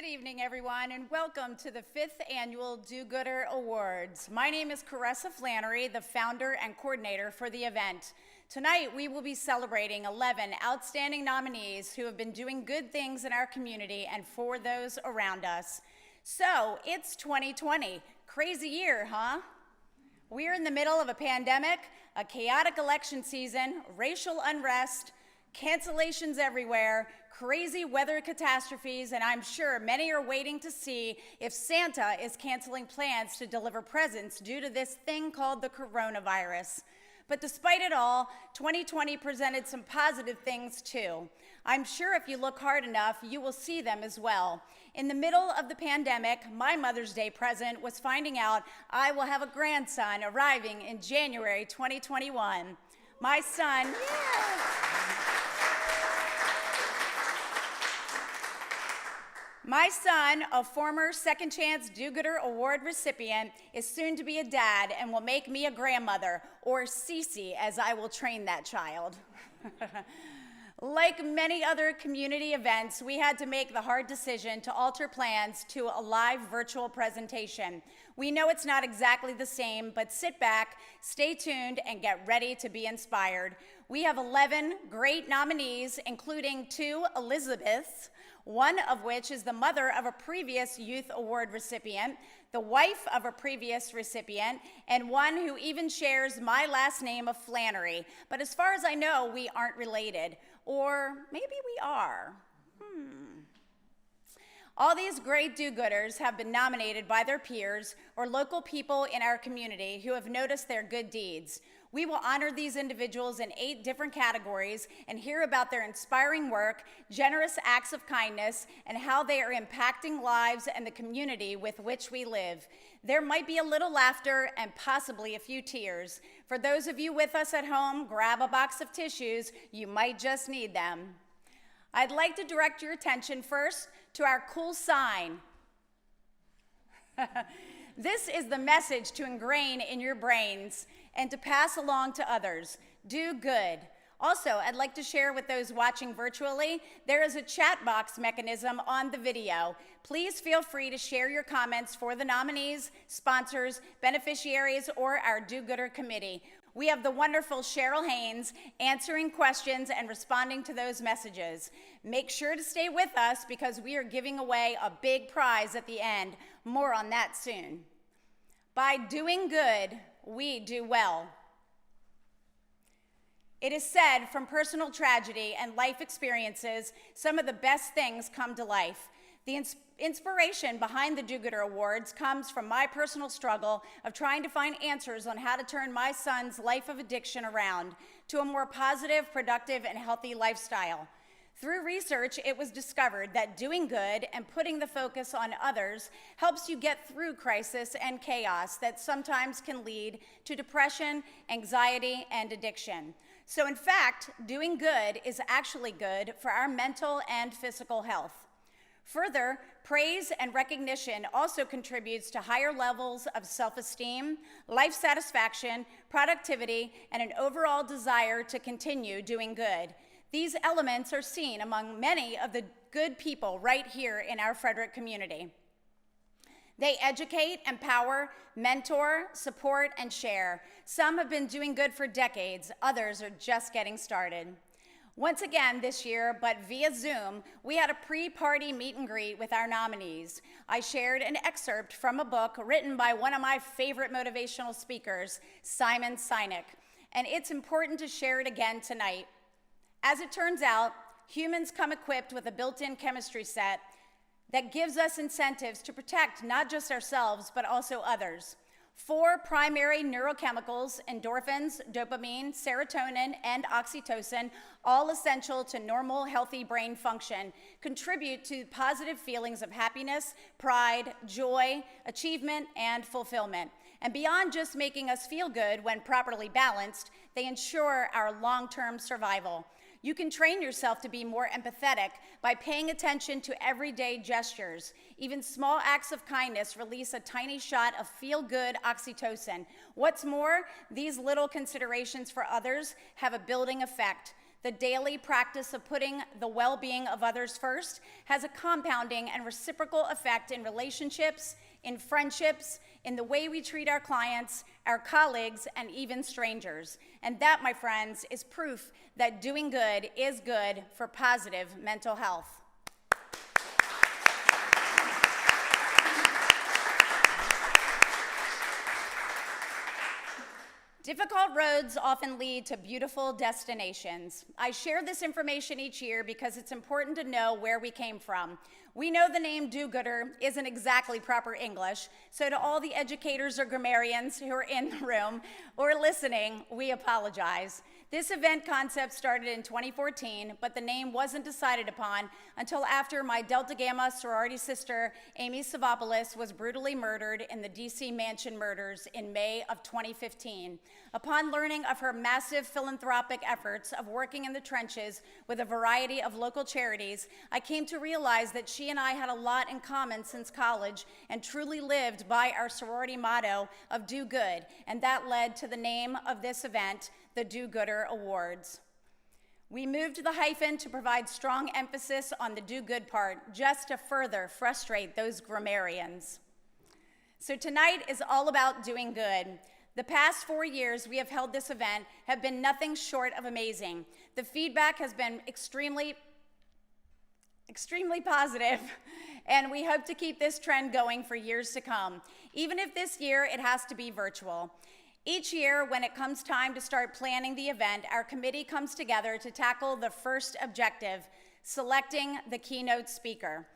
evening, everyone, and welcome to the 5th Annual Do-Gooder Awards. My name is Caressa Flannery, the founder and coordinator for the event. Tonight, we will be celebrating 11 outstanding nominees who have been doing good things in our community and for those around us. So, it's 2020. Crazy year, huh? We're in the middle of a pandemic, a chaotic election season, racial unrest, cancellations everywhere, crazy weather catastrophes, and I'm sure many are waiting to see if Santa is canceling plans to deliver presents due to this thing called the coronavirus. But despite it all, 2020 presented some positive things too. I'm sure if you look hard enough, you will see them as well. In the middle of the pandemic, my Mother's Day present was finding out I will have a grandson arriving in January 2021. My son, My son, a former Second Chance Do-Gooder Award recipient, is soon to be a dad and will make me a grandmother, or Cece, as I will train that child. Like many other community events, we had to make the hard decision to alter plans to a live virtual presentation. We know it's not exactly the same, but sit back, stay tuned, and get ready to be inspired. We have 11 great nominees, including 2 Elizabeths, one of which is the mother of a previous Youth Award recipient, the wife of a previous recipient, and one who even shares my last name of Flannery. But as far as I know, we aren't related. Or maybe we are. All these great do-gooders have been nominated by their peers or local people in our community who have noticed their good deeds. We will honor these individuals in 8 different categories and hear about their inspiring work, generous acts of kindness, and how they are impacting lives and the community with which we live. There might be a little laughter and possibly a few tears. For those of you with us at home, grab a box of tissues. You might just need them. I'd like to direct your attention first to our cool sign. This is the message to ingrain in your brains and to pass along to others. Do good. Also, I'd like to share with those watching virtually, there is a chat box mechanism on the video. Please feel free to share your comments for the nominees, sponsors, beneficiaries, or our Do-Gooder committee. We have the wonderful Cheryl Haynes answering questions and responding to those messages. Make sure to stay with us because we are giving away a big prize at the end. More on that soon. By doing good, we do well. It is said from personal tragedy and life experiences, some of the best things come to life. The inspiration behind the Do-Gooder Awards comes from my personal struggle of trying to find answers on how to turn my son's life of addiction around to a more positive, productive, and healthy lifestyle. Through research, it was discovered that doing good and putting the focus on others helps you get through crisis and chaos that sometimes can lead to depression, anxiety, and addiction. So in fact, doing good is actually good for our mental and physical health. Further, praise and recognition also contributes to higher levels of self-esteem, life satisfaction, productivity, and an overall desire to continue doing good. These elements are seen among many of the good people right here in our Frederick community. They educate, empower, mentor, support, and share. Some have been doing good for decades, others are just getting started. Once again this year, but via Zoom, we had a pre-party meet and greet with our nominees. I shared an excerpt from a book written by one of my favorite motivational speakers, Simon Sinek, and it's important to share it again tonight. As it turns out, humans come equipped with a built-in chemistry set that gives us incentives to protect not just ourselves, but also others. 4 primary neurochemicals, endorphins, dopamine, serotonin, and oxytocin, all essential to normal, healthy brain function, contribute to positive feelings of happiness, pride, joy, achievement, and fulfillment. And beyond just making us feel good when properly balanced, they ensure our long-term survival. You can train yourself to be more empathetic by paying attention to everyday gestures. Even small acts of kindness release a tiny shot of feel-good oxytocin. What's more, these little considerations for others have a building effect. The daily practice of putting the well-being of others first has a compounding and reciprocal effect in relationships, in friendships, in the way we treat our clients, our colleagues, and even strangers. And that, my friends, is proof that doing good is good for positive mental health. Difficult roads often lead to beautiful destinations. I share this information each year because it's important to know where we came from. We know the name do-gooder isn't exactly proper English, so to all the educators or grammarians who are in the room or listening, we apologize. This event concept started in 2014, but the name wasn't decided upon until after my Delta Gamma sorority sister, Amy Savopoulos, was brutally murdered in the DC Mansion murders in May of 2015. Upon learning of her massive philanthropic efforts of working in the trenches with a variety of local charities, I came to realize that she and I had a lot in common since college and truly lived by our sorority motto of do good, and that led to the name of this event, the DoGOOD-er Awards. We moved the hyphen to provide strong emphasis on the do good part, just to further frustrate those grammarians. So tonight is all about doing good. The past 4 years we have held this event have been nothing short of amazing. The feedback has been extremely positive, and we hope to keep this trend going for years to come, even if this year it has to be virtual. Each year, when it comes time to start planning the event, our committee comes together to tackle the first objective, selecting the keynote speaker.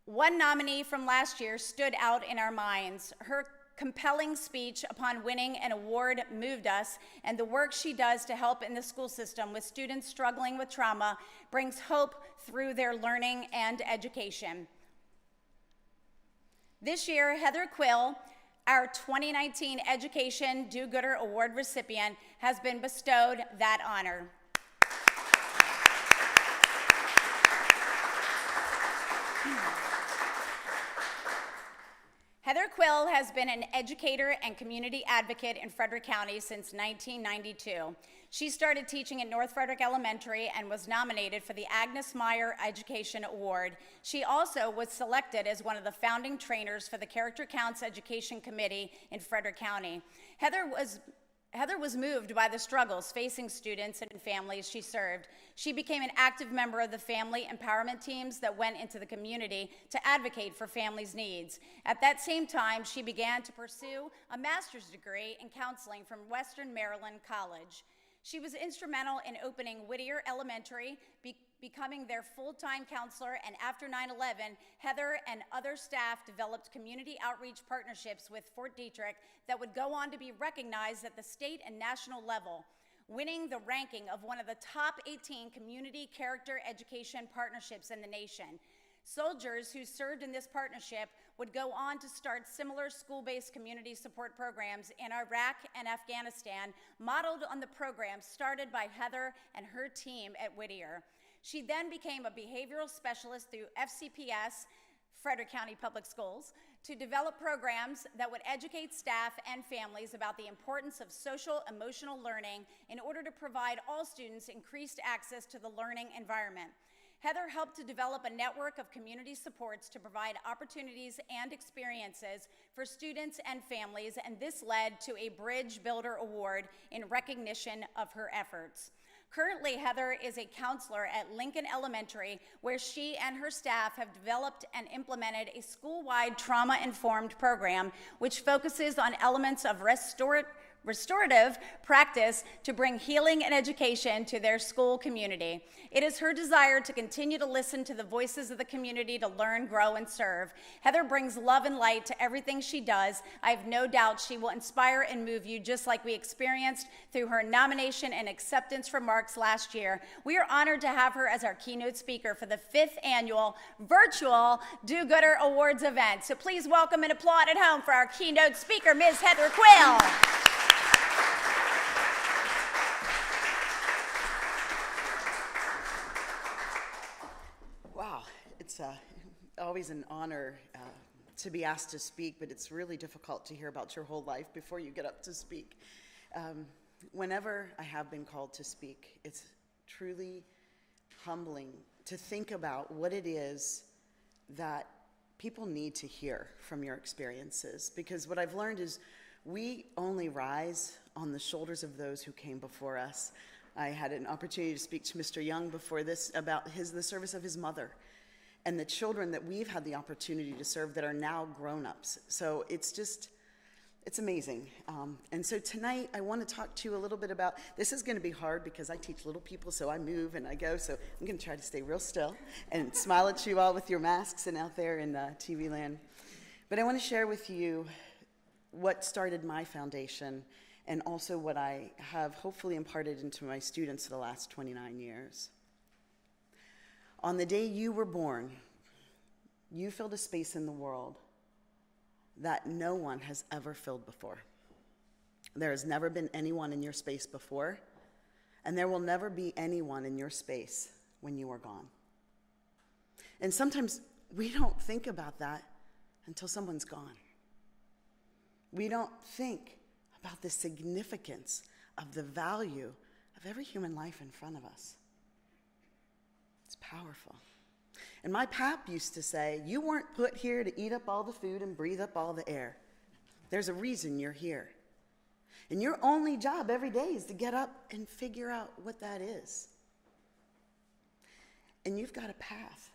One nominee from last year stood out in our minds. Her compelling speech upon winning an award moved us, and the work she does to help in the school system with students struggling with trauma brings hope through their learning and education. This year, Heather Quill, our 2019 Education Do-Gooder Award recipient, has been bestowed that honor. Heather Quill has been an educator and community advocate in Frederick County since 1992. She started teaching at North Frederick Elementary and was nominated for the Agnes Meyer Education Award. She also was selected as one of the founding trainers for the Character Counts Education Committee in Frederick County. Heather was moved by the struggles facing students and families she served. She became an active member of the family empowerment teams that went into the community to advocate for families' needs. At that same time, she began to pursue a master's degree in counseling from Western Maryland College. She was instrumental in opening Whittier Elementary, becoming their full-time counselor, and after 9/11, Heather and other staff developed community outreach partnerships with Fort Detrick that would go on to be recognized at the state and national level, winning the ranking of one of the top 18 community character education partnerships in the nation. Soldiers who served in this partnership would go on to start similar school-based community support programs in Iraq and Afghanistan, modeled on the programs started by Heather and her team at Whittier. She then became a behavioral specialist through FCPS, Frederick County Public Schools, to develop programs that would educate staff and families about the importance of social emotional learning in order to provide all students increased access to the learning environment. Heather helped to develop a network of community supports to provide opportunities and experiences for students and families, and this led to a Bridge Builder Award in recognition of her efforts. Currently, Heather is a counselor at Lincoln Elementary, where she and her staff have developed and implemented a school-wide trauma-informed program which focuses on elements of restorative practice to bring healing and education to their school community. It is her desire to continue to listen to the voices of the community to learn, grow, and serve. Heather brings love and light to everything she does. I have no doubt she will inspire and move you just like we experienced through her nomination and acceptance for Marks last year. We are honored to have her as our keynote speaker for the 5th annual virtual Do-Gooder Awards event. So please welcome and applaud at home for our keynote speaker, Ms. Heather Quill. Wow, it's always an honor to be asked to speak, but it's really difficult to hear about your whole life before you get up to speak. Whenever I have been called to speak, it's truly humbling to think about what it is that people need to hear from your experiences. Because what I've learned is we only rise on the shoulders of those who came before us. I had an opportunity to speak to Mr. Young before this about the service of his mother and the children that we've had the opportunity to serve that are now grown-ups. So it's amazing. And so tonight I want to talk to you a little bit about, this is going to be hard because I teach little people, so I move and I go, so I'm going to try to stay real still and smile at you all with your masks and out there in TV land. But I want to share with you what started my foundation and also what I have hopefully imparted into my students for the last 29 years. On the day you were born, you filled a space in the world that no one has ever filled before. There has never been anyone in your space before, and there will never be anyone in your space when you are gone. And sometimes we don't think about that until someone's gone. We don't think about the significance of the value of every human life in front of us. It's powerful. And my pap used to say, you weren't put here to eat up all the food and breathe up all the air. There's a reason you're here. And your only job every day is to get up and figure out what that is. And you've got a path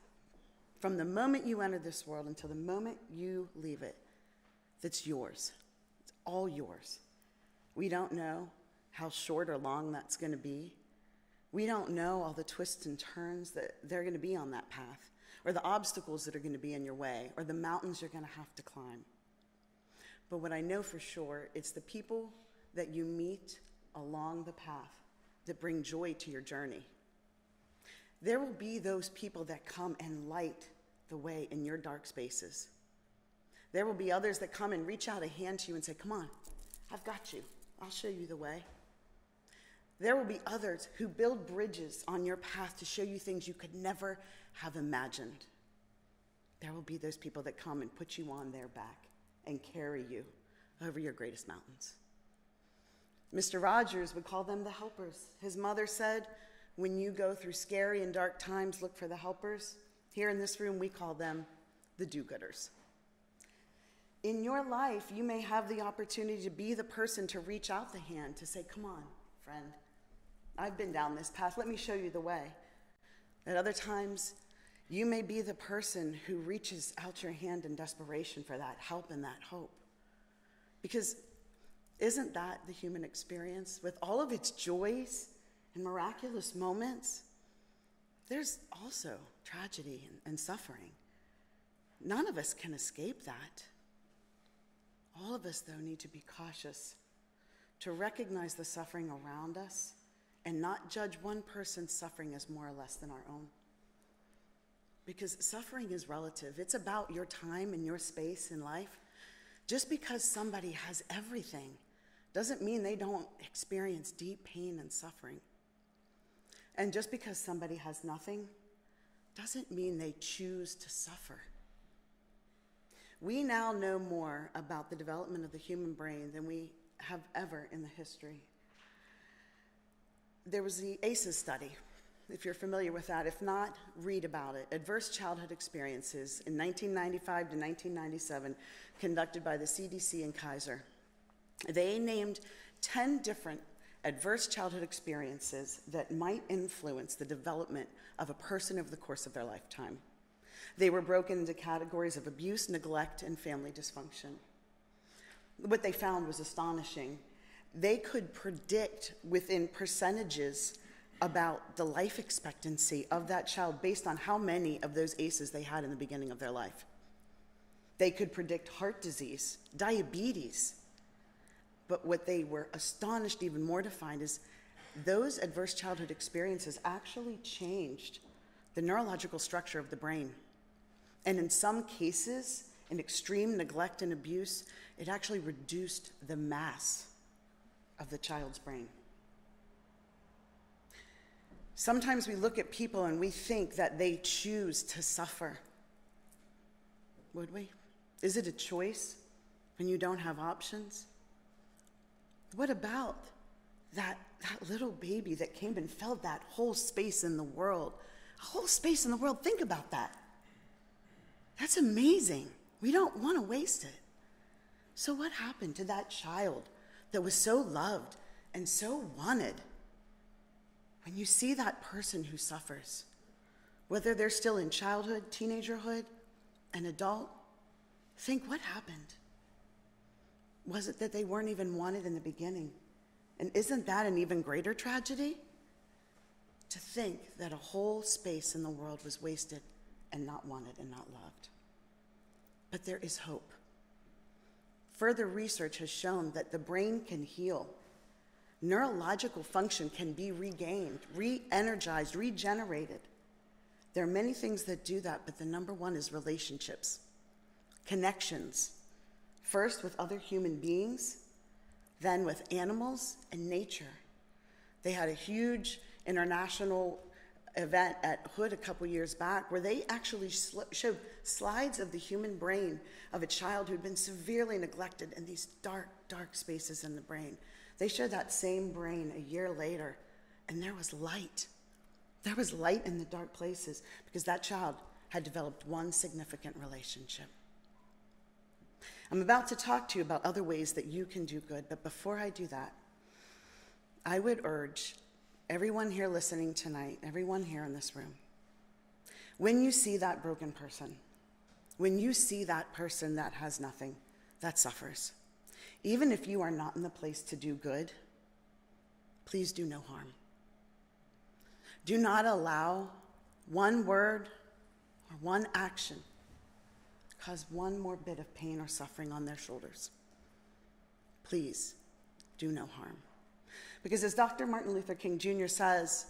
from the moment you enter this world until the moment you leave it that's yours. It's all yours. We don't know how short or long that's going to be. We don't know all the twists and turns that they're going to be on that path, or the obstacles that are going to be in your way, or the mountains you're going to have to climb. But what I know for sure, it's the people that you meet along the path that bring joy to your journey. There will be those people that come and light the way in your dark spaces. There will be others that come and reach out a hand to you and say, come on, I've got you. I'll show you the way. There will be others who build bridges on your path to show you things you could never have imagined. There will be those people that come and put you on their back and carry you over your greatest mountains. Mr. Rogers would call them the helpers. His mother said, when you go through scary and dark times, look for the helpers. Here in this room, we call them the do-gooders. In your life, you may have the opportunity to be the person to reach out the hand, to say, come on, friend, I've been down this path. Let me show you the way. At other times, you may be the person who reaches out your hand in desperation for that help and that hope. Because isn't that the human experience? With all of its joys and miraculous moments, there's also tragedy and suffering. None of us can escape that. All of us, though, need to be cautious to recognize the suffering around us and not judge one person's suffering as more or less than our own. Because suffering is relative. It's about your time and your space in life. Just because somebody has everything doesn't mean they don't experience deep pain and suffering. And just because somebody has nothing doesn't mean they choose to suffer. We now know more about the development of the human brain than we have ever in the history. There was the ACEs study, if you're familiar with that. If not, read about it. Adverse Childhood Experiences in 1995 to 1997, conducted by the CDC and Kaiser. They named 10 different adverse childhood experiences that might influence the development of a person over the course of their lifetime. They were broken into categories of abuse, neglect, and family dysfunction. What they found was astonishing. They could predict within percentages about the life expectancy of that child based on how many of those ACEs they had in the beginning of their life. They could predict heart disease, diabetes. But what they were astonished even more to find is those adverse childhood experiences actually changed the neurological structure of the brain. And in some cases, in extreme neglect and abuse, it actually reduced the mass of the child's brain. Sometimes we look at people and we think that they choose to suffer. Would we? Is it a choice when you don't have options? What about that that little baby that came and filled that whole space in the world. A whole space in the world, think about that. That's amazing. We don't want to waste it. So what happened to that child that was so loved and so wanted? When you see that person who suffers, whether they're still in childhood, teenagerhood, an adult, think, what happened? Was it that they weren't even wanted in the beginning? And isn't that an even greater tragedy? To think that a whole space in the world was wasted and not wanted and not loved. But there is hope. Further research has shown that the brain can heal. Neurological function can be regained, re-energized, regenerated. There are many things that do that, but the number one is relationships, connections. First with other human beings, then with animals and nature. They had a huge international event at Hood a couple years back where they actually showed slides of the human brain of a child who'd been severely neglected in these dark, dark spaces in the brain. They showed that same brain a year later, and there was light. There was light in the dark places because that child had developed one significant relationship. I'm about to talk to you about other ways that you can do good, but before I do that, I would urge everyone here listening tonight, everyone here in this room, when you see that broken person, when you see that person that has nothing, that suffers, even if you are not in the place to do good, please do no harm. Do not allow one word or one action cause one more bit of pain or suffering on their shoulders. Please do no harm. Because as Dr. Martin Luther King Jr. says,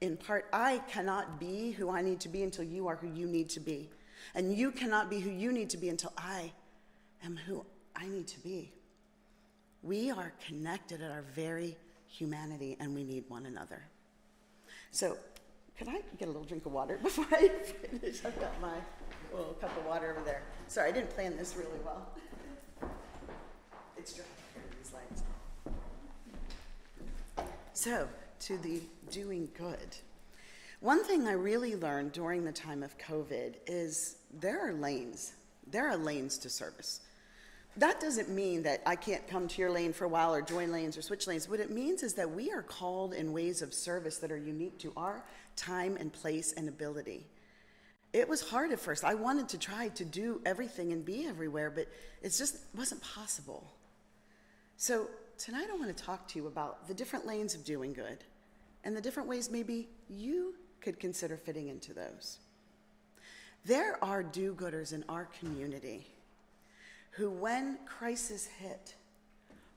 in part, I cannot be who I need to be until you are who you need to be. And you cannot be who you need to be until I am who I need to be. We are connected at our very humanity, and we need one another. So, could I get a little drink of water before I finish? I've got my little cup of water over there. Sorry, I didn't plan this really well. It's dry here, these lights. So, to the doing good. One thing I really learned during the time of COVID is there are lanes. There are lanes to service. That doesn't mean that I can't come to your lane for a while or join lanes or switch lanes. What it means is that we are called in ways of service that are unique to our time and place and ability. It was hard at first. I wanted to try to do everything and be everywhere, but it just wasn't possible. So tonight I want to talk to you about the different lanes of doing good and the different ways maybe you could consider fitting into those. There are do-gooders in our community who, when crisis hit,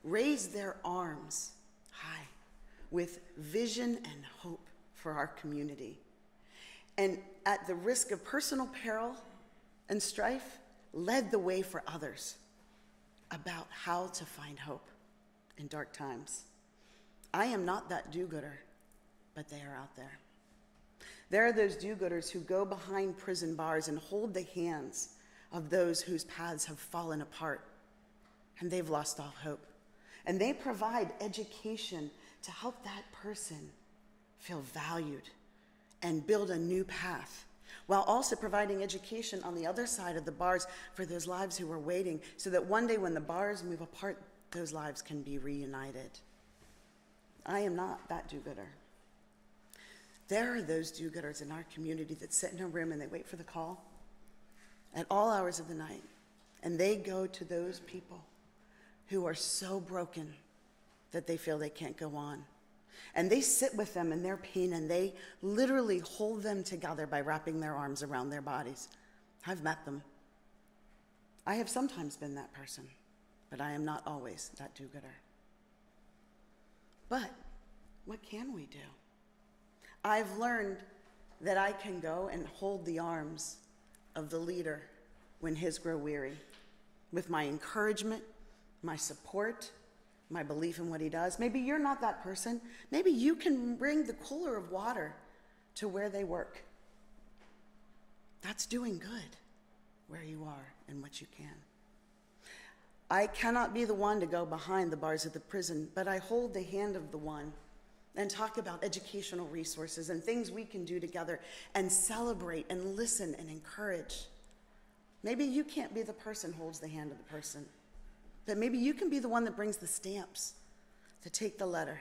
raised their arms high with vision and hope for our community. And at the risk of personal peril and strife, led the way for others about how to find hope in dark times. I am not that do-gooder, but they are out there. There are those do-gooders who go behind prison bars and hold the hands of those whose paths have fallen apart and they've lost all hope. And they provide education to help that person feel valued and build a new path, while also providing education on the other side of the bars for those lives who are waiting, so that one day when the bars move apart, those lives can be reunited. I am not that do-gooder. There are those do-gooders in our community that sit in a room and they wait for the call at all hours of the night, and they go to those people who are so broken that they feel they can't go on. And they sit with them in their pain, and they literally hold them together by wrapping their arms around their bodies. I've met them. I have sometimes been that person, but I am not always that do-gooder. But what can we do? I've learned that I can go and hold the arms of the leader when his grow weary, with my encouragement, my support, my belief in what he does. Maybe you're not that person. Maybe you can bring the cooler of water to where they work. That's doing good where you are and what you can. I cannot be the one to go behind the bars of the prison, but I hold the hand of the one and talk about educational resources and things we can do together and celebrate and listen and encourage. Maybe you can't be the person who holds the hand of the person, but maybe you can be the one that brings the stamps, to take the letter,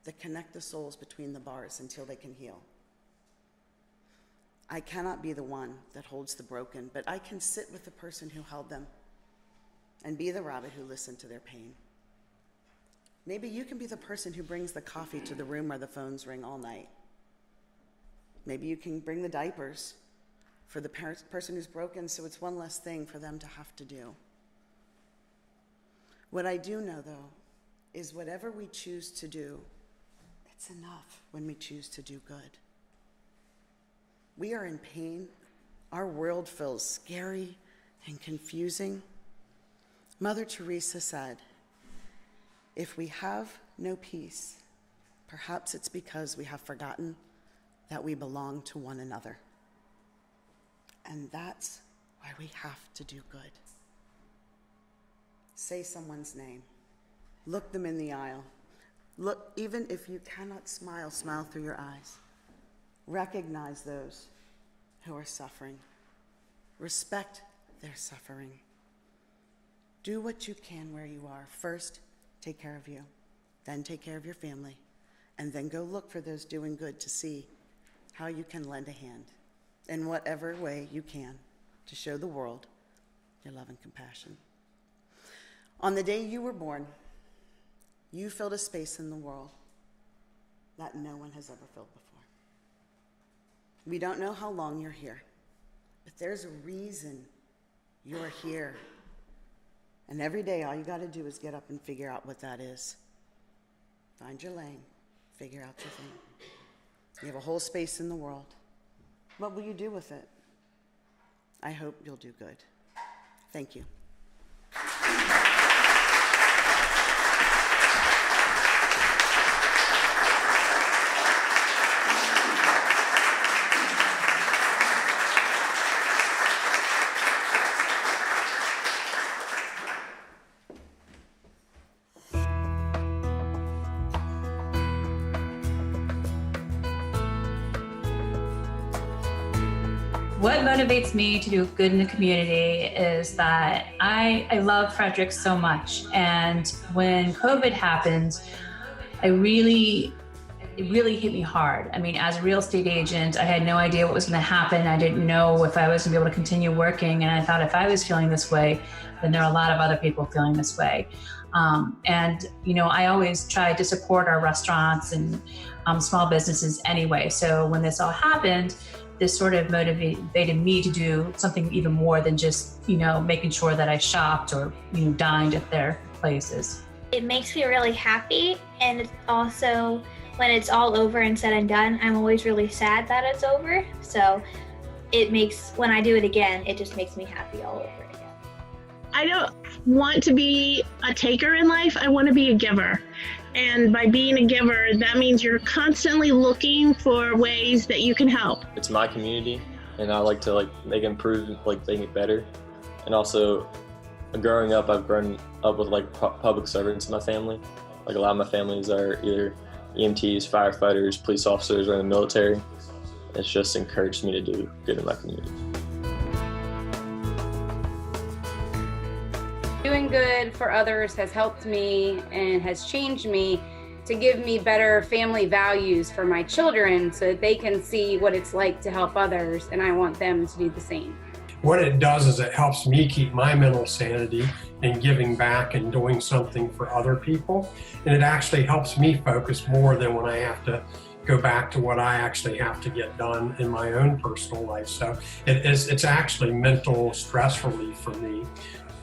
that connect the souls between the bars until they can heal. I cannot be the one that holds the broken, but I can sit with the person who held them and be the rabbit who listened to their pain. Maybe you can be the person who brings the coffee to the room where the phones ring all night. Maybe you can bring the diapers for the person who's broken, so it's one less thing for them to have to do. What I do know, though, is whatever we choose to do, it's enough when we choose to do good. We are in pain. Our world feels scary and confusing. Mother Teresa said, "If we have no peace, perhaps it's because we have forgotten that we belong to one another." And that's why we have to do good. Say someone's name. Look them in the aisle. Look, even if you cannot smile, smile through your eyes. Recognize those who are suffering. Respect their suffering. Do what you can where you are. First, take care of you, then take care of your family, and then go look for those doing good to see how you can lend a hand in whatever way you can to show the world your love and compassion. On the day you were born, you filled a space in the world that no one has ever filled before. We don't know how long you're here, but there's a reason you're here. And every day, all you got to do is get up and figure out what that is. Find your lane, figure out your thing. You have a whole space in the world. What will you do with it? I hope you'll do good. Thank you. What motivates me to do good in the community is that I love Frederick so much. And when COVID happened, it really hit me hard. I mean, as a real estate agent, I had no idea what was going to happen. I didn't know if I was going to be able to continue working. And I thought if I was feeling this way, then there are a lot of other people feeling this way. And, you know, I always try to support our restaurants and small businesses anyway. So when this all happened, this sort of motivated me to do something even more than just, you know, making sure that I shopped or, you know, dined at their places. It makes me really happy, and it's also, when it's all over and said and done, I'm always really sad that it's over. So it makes, when I do it again, it just makes me happy all over again. I don't want to be a taker in life. I want to be a giver. And by being a giver, that means you're constantly looking for ways that you can help. It's my community, and I like to make it improve, make it better. And also, growing up, I've grown up with public servants in my family. A lot of my families are either EMTs, firefighters, police officers, or in the military. It's just encouraged me to do good in my community. Doing good for others has helped me and has changed me to give me better family values for my children so that they can see what it's like to help others, and I want them to do the same. What it does is it helps me keep my mental sanity and giving back and doing something for other people. And it actually helps me focus more than when I have to go back to what I actually have to get done in my own personal life. So it's actually mental stress relief for me.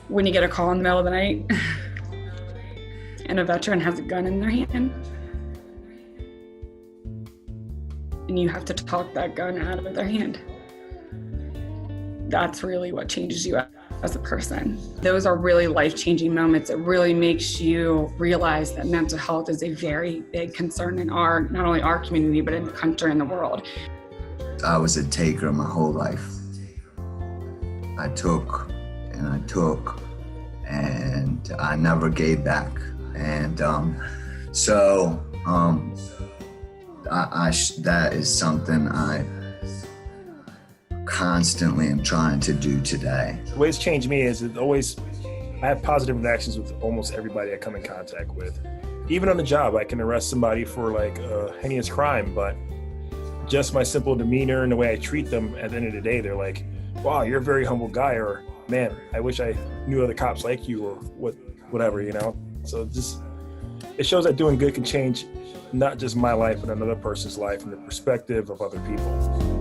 When you get a call in the middle of the night and a veteran has a gun in their hand and you have to talk that gun out of their hand, that's really what changes you as a person. Those are really life-changing moments. It really makes you realize that mental health is a very big concern in not only our community, but in the country and the world. I was a taker my whole life. I took, and I never gave back. And so that is something I constantly am trying to do today. The way it's changed me is I have positive interactions with almost everybody I come in contact with. Even on the job, I can arrest somebody for like a heinous crime, but just my simple demeanor and the way I treat them, at the end of the day, they're like, wow, you're a very humble guy, or man, I wish I knew other cops like you, or whatever, you know? So it shows that doing good can change not just my life, but another person's life and the perspective of other people.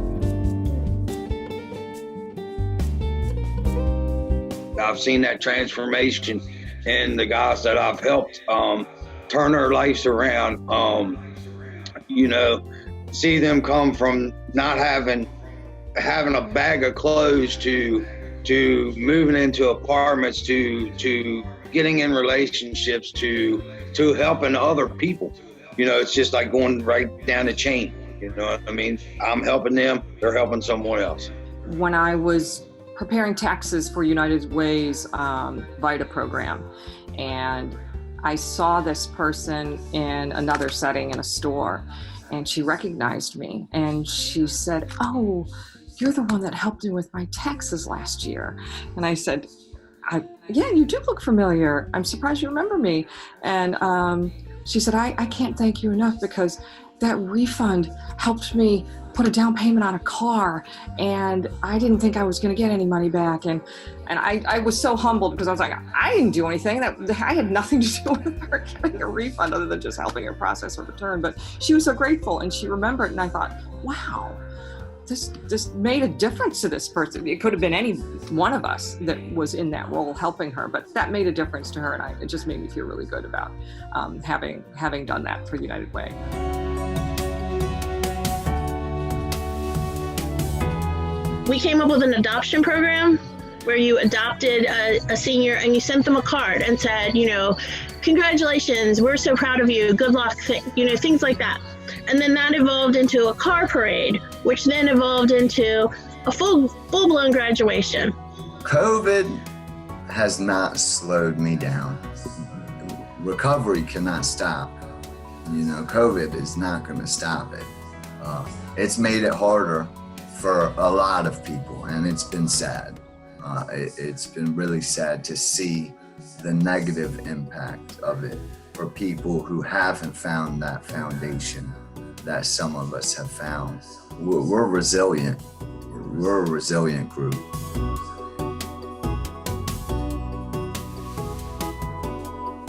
I've seen that transformation in the guys that I've helped turn their lives around. See them come from not having a bag of clothes to moving into apartments to getting in relationships to helping other people. It's just like going right down the chain. You know what I mean? I'm helping them, they're helping someone else. When I was preparing taxes for United Way's VITA program, and I saw this person in another setting in a store, and she recognized me, and she said, "Oh, you're the one that helped me with my taxes last year." And I said, "Yeah, you do look familiar. I'm surprised you remember me." And she said, I can't thank you enough, because that refund helped me put a down payment on a car, and I didn't think I was going to get any money back." And I was so humbled, because I was like, I didn't do anything. I had nothing to do with her getting a refund other than just helping her process her return. But she was so grateful, and she remembered, and I thought, wow, this made a difference to this person. It could have been any one of us that was in that role helping her, but that made a difference to her, and it just made me feel really good about having done that for United Way. We came up with an adoption program where you adopted a senior and you sent them a card and said, congratulations, we're so proud of you, good luck, things like that. And then that evolved into a car parade, which then evolved into a full-blown graduation. COVID has not slowed me down. Recovery cannot stop. COVID is not going to stop it. It's made it harder for a lot of people, and it's been sad. It's been really sad to see the negative impact of it for people who haven't found that foundation that some of us have found. We're resilient. We're a resilient group.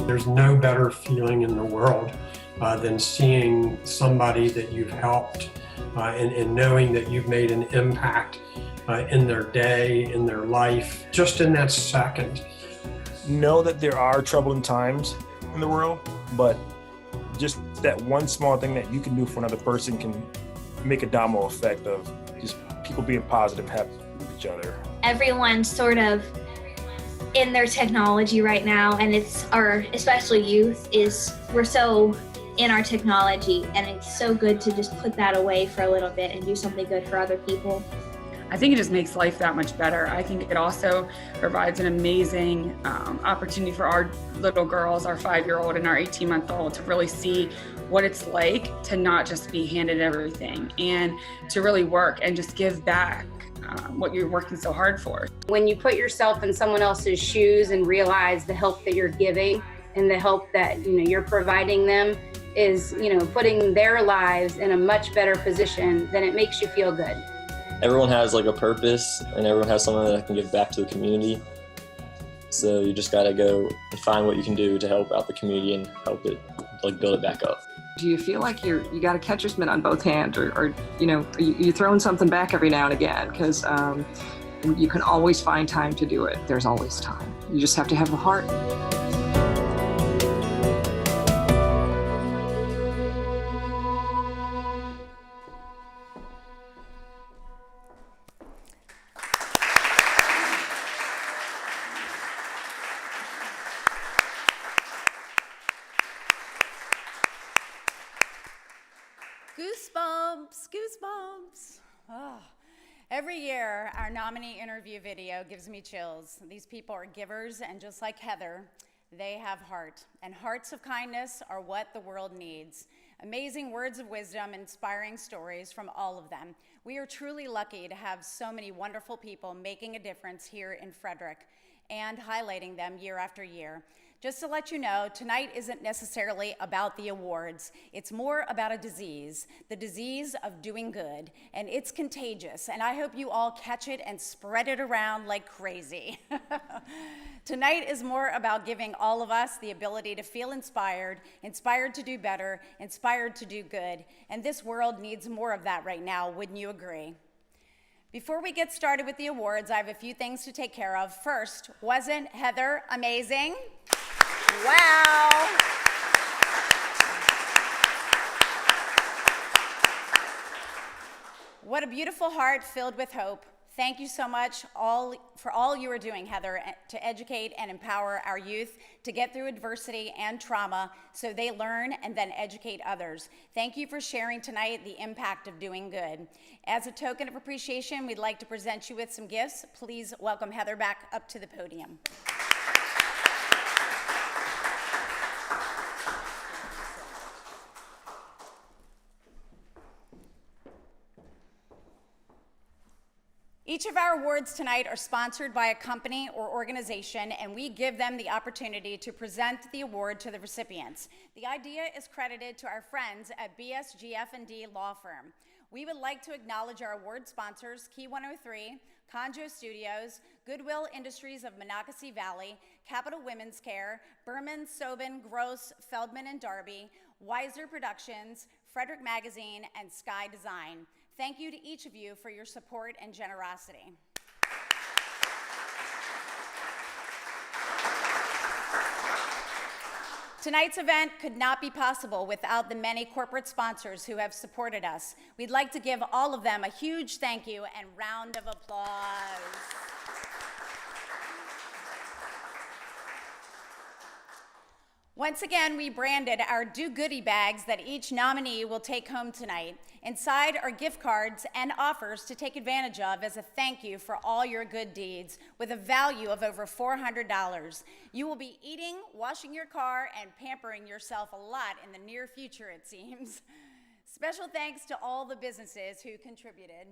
There's no better feeling in the world than seeing somebody that you've helped and knowing that you've made an impact in their day, in their life, just in that second. Know that there are troubling times in the world, but just that one small thing that you can do for another person can make a domino effect of just people being positive, happy with each other. Everyone's sort of in their technology right now, and especially youth, we're so in our technology, and it's so good to just put that away for a little bit and do something good for other people. I think it just makes life that much better. I think it also provides an amazing opportunity for our little girls, our 5-year-old and our 18-month-old, to really see what it's like to not just be handed everything, and to really work and just give back what you're working so hard for. When you put yourself in someone else's shoes and realize the help that you're giving and the help that you're providing them is putting their lives in a much better position, then it makes you feel good. Everyone has like a purpose, and everyone has something that can give back to the community. So you just gotta go and find what you can do to help out the community and help it build it back up. Do you feel like you got a catcher's mitt on both hands, or you throwing something back every now and again? Because you can always find time to do it. There's always time. You just have to have the heart. Goosebumps. Oh. Every year, our nominee interview video gives me chills. These people are givers, and just like Heather, they have heart. And hearts of kindness are what the world needs. Amazing words of wisdom, inspiring stories from all of them. We are truly lucky to have so many wonderful people making a difference here in Frederick and highlighting them year after year. Just to let you know, tonight isn't necessarily about the awards. It's more about a disease, the disease of doing good, and it's contagious, and I hope you all catch it and spread it around like crazy. Tonight is more about giving all of us the ability to feel inspired, inspired to do better, inspired to do good, and this world needs more of that right now, wouldn't you agree? Before we get started with the awards, I have a few things to take care of. First, wasn't Heather amazing? Wow. What a beautiful heart filled with hope. Thank you so much for all you are doing, Heather, to educate and empower our youth to get through adversity and trauma so they learn and then educate others. Thank you for sharing tonight the impact of doing good. As a token of appreciation, we'd like to present you with some gifts. Please welcome Heather back up to the podium. Each of our awards tonight are sponsored by a company or organization, and we give them the opportunity to present the award to the recipients. The idea is credited to our friends at BSGF&D Law Firm. We would like to acknowledge our award sponsors, Key 103, Conjo Studios, Goodwill Industries of Monocacy Valley, Capital Women's Care, Berman, Sobin, Gross, Feldman and Darby, Weiser Productions, Frederick Magazine, and Sky Design. Thank you to each of you for your support and generosity. Tonight's event could not be possible without the many corporate sponsors who have supported us. We'd like to give all of them a huge thank you and round of applause. Once again, we branded our Do Goodie bags that each nominee will take home tonight. Inside are gift cards and offers to take advantage of as a thank you for all your good deeds with a value of over $400. You will be eating, washing your car, and pampering yourself a lot in the near future, it seems. Special thanks to all the businesses who contributed.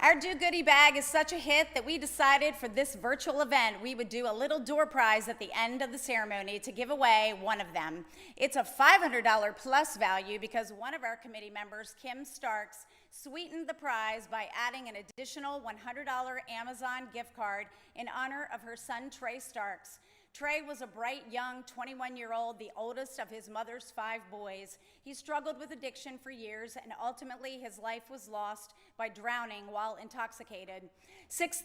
Our Do Goodie bag is such a hit that we decided for this virtual event we would do a little door prize at the end of the ceremony to give away one of them. It's a $500 plus value because one of our committee members, Kim Starks, sweetened the prize by adding an additional $100 Amazon gift card in honor of her son, Trey Starks. Trey was a bright, young 21-year-old, the oldest of his mother's 5 boys. He struggled with addiction for years, and ultimately his life was lost by drowning while intoxicated. Since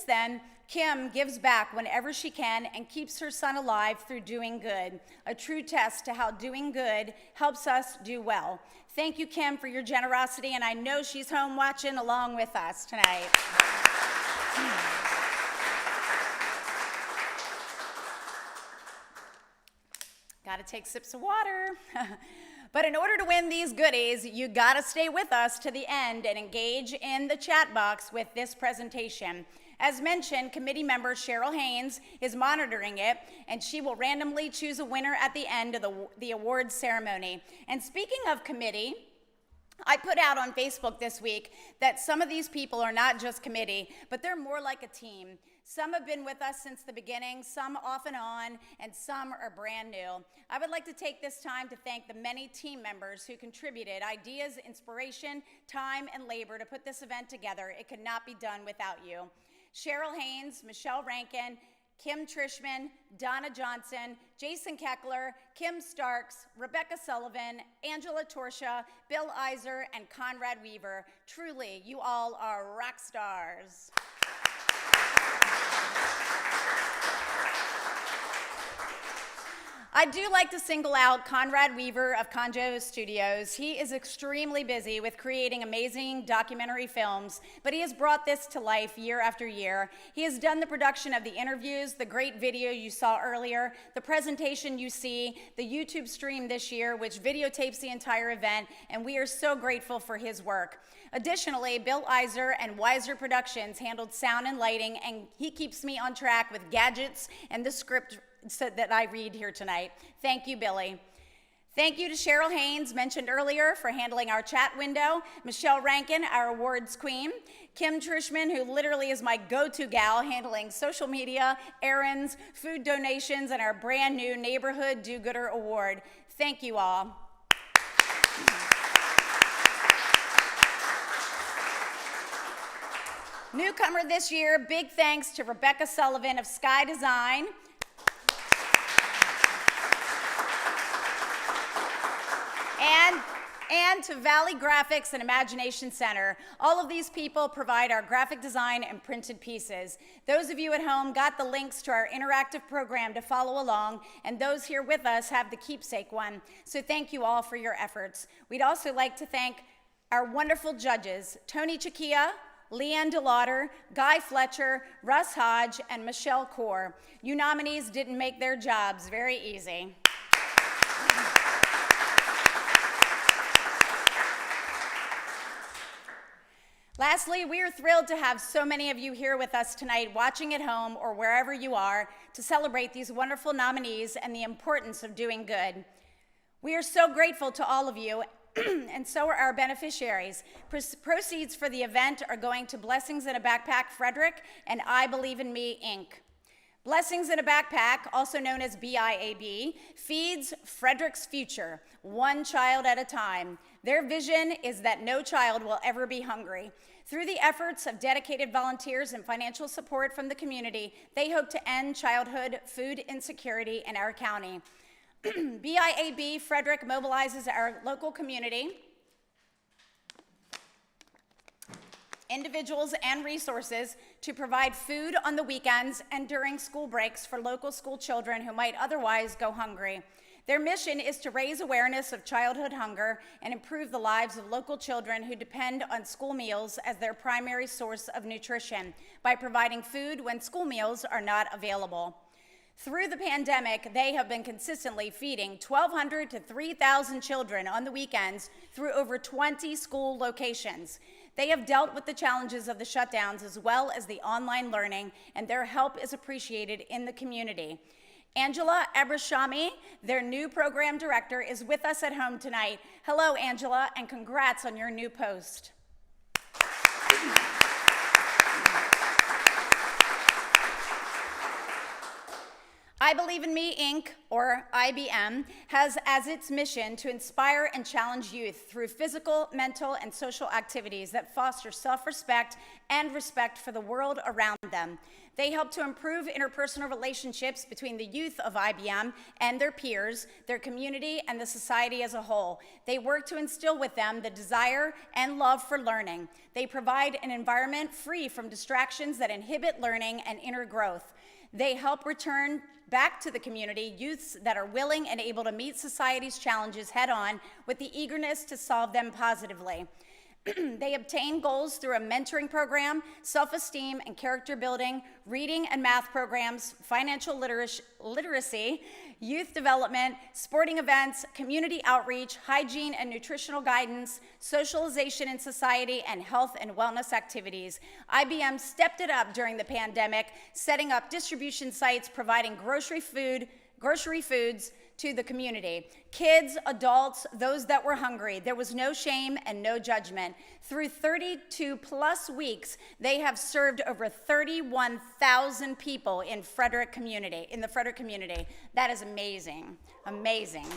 then, Kim gives back whenever she can and keeps her son alive through doing good, a true test to how doing good helps us do well. Thank you, Kim, for your generosity, and I know she's home watching along with us tonight. Gotta take sips of water. But in order to win these goodies, you gotta stay with us to the end and engage in the chat box with this presentation. As mentioned, committee member Cheryl Haynes is monitoring it, and she will randomly choose a winner at the end of the awards ceremony. And speaking of committee, I put out on Facebook this week that some of these people are not just committee, but they're more like a team. Some have been with us since the beginning, some off and on, and some are brand new. I would like to take this time to thank the many team members who contributed ideas, inspiration, time, and labor to put this event together. It could not be done without you. Cheryl Haynes, Michelle Rankin, Kim Trishman, Donna Johnson, Jason Keckler, Kim Starks, Rebecca Sullivan, Angela Torsha, Bill Iser, and Conrad Weaver. Truly, you all are rock stars. I do like to single out Conrad Weaver of Conjo Studios. He is extremely busy with creating amazing documentary films, but he has brought this to life year after year. He has done the production of the interviews, the great video you saw earlier, the presentation you see, the YouTube stream this year, which videotapes the entire event, and we are so grateful for his work. Additionally, Bill Iser and Weiser Productions handled sound and lighting, and he keeps me on track with gadgets and the script that I read here tonight. Thank you, Billy. Thank you to Cheryl Haynes, mentioned earlier, for handling our chat window, Michelle Rankin, our awards queen, Kim Trishman, who literally is my go-to gal, handling social media, errands, food donations, and our brand new Neighborhood Do-Gooder Award. Thank you all. Newcomer this year, big thanks to Rebecca Sullivan of Sky Design, and to Valley Graphics and Imagination Center. All of these people provide our graphic design and printed pieces. Those of you at home got the links to our interactive program to follow along, and those here with us have the keepsake one. So thank you all for your efforts. We'd also like to thank our wonderful judges, Tony Chiquilla, Leanne DeLauder, Guy Fletcher, Russ Hodge, and Michelle Kaur. You nominees didn't make their jobs very easy. Lastly, we are thrilled to have so many of you here with us tonight, watching at home or wherever you are, to celebrate these wonderful nominees and the importance of doing good. We are so grateful to all of you, and so are our beneficiaries. Proceeds for the event are going to Blessings in a Backpack Frederick and I Believe in Me, Inc. Blessings in a Backpack, also known as BIAB, feeds Frederick's future, one child at a time. Their vision is that no child will ever be hungry. Through the efforts of dedicated volunteers and financial support from the community, they hope to end childhood food insecurity in our county. BIAB Frederick mobilizes our local community, individuals, and resources to provide food on the weekends and during school breaks for local school children who might otherwise go hungry. Their mission is to raise awareness of childhood hunger and improve the lives of local children who depend on school meals as their primary source of nutrition by providing food when school meals are not available. Through the pandemic, they have been consistently feeding 1,200 to 3,000 children on the weekends through over 20 school locations. They have dealt with the challenges of the shutdowns as well as the online learning, and their help is appreciated in the community. Angela Abrashami, their new program director, is with us at home tonight. Hello, Angela, and congrats on your new post. I Believe in Me, Inc., or IBM, has as its mission to inspire and challenge youth through physical, mental, and social activities that foster self-respect and respect for the world around them. They help to improve interpersonal relationships between the youth of IBM and their peers, their community, and the society as a whole. They work to instill with them the desire and love for learning. They provide an environment free from distractions that inhibit learning and inner growth. They help return back to the community youths that are willing and able to meet society's challenges head-on with the eagerness to solve them positively. They obtain goals through a mentoring program, self-esteem and character building, reading and math programs, financial literacy, youth development, sporting events, community outreach, hygiene and nutritional guidance, socialization in society, and health and wellness activities. IBM stepped it up during the pandemic, setting up distribution sites providing grocery foods to the community. Kids, adults, those that were hungry. There was no shame and no judgment. Through 32 plus weeks, they have served over 31,000 people in the Frederick community. That is amazing, amazing.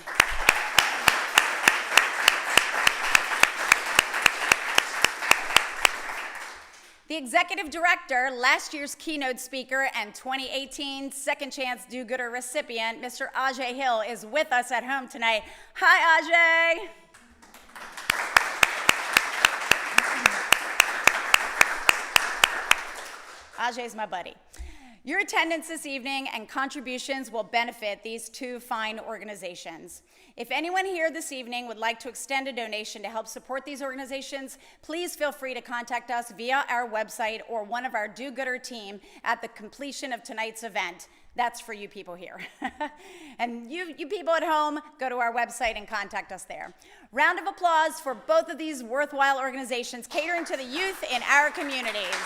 The executive director, last year's keynote speaker, and 2018 Second Chance Do-Gooder recipient, Mr. Ajay Hill, is with us at home tonight. Hi, Ajay. Ajay's my buddy. Your attendance this evening and contributions will benefit these two fine organizations. If anyone here this evening would like to extend a donation to help support these organizations, please feel free to contact us via our website or one of our do-gooder team at the completion of tonight's event. That's for you people here. And you people at home, go to our website and contact us there. Round of applause for both of these worthwhile organizations catering to the youth in our communities.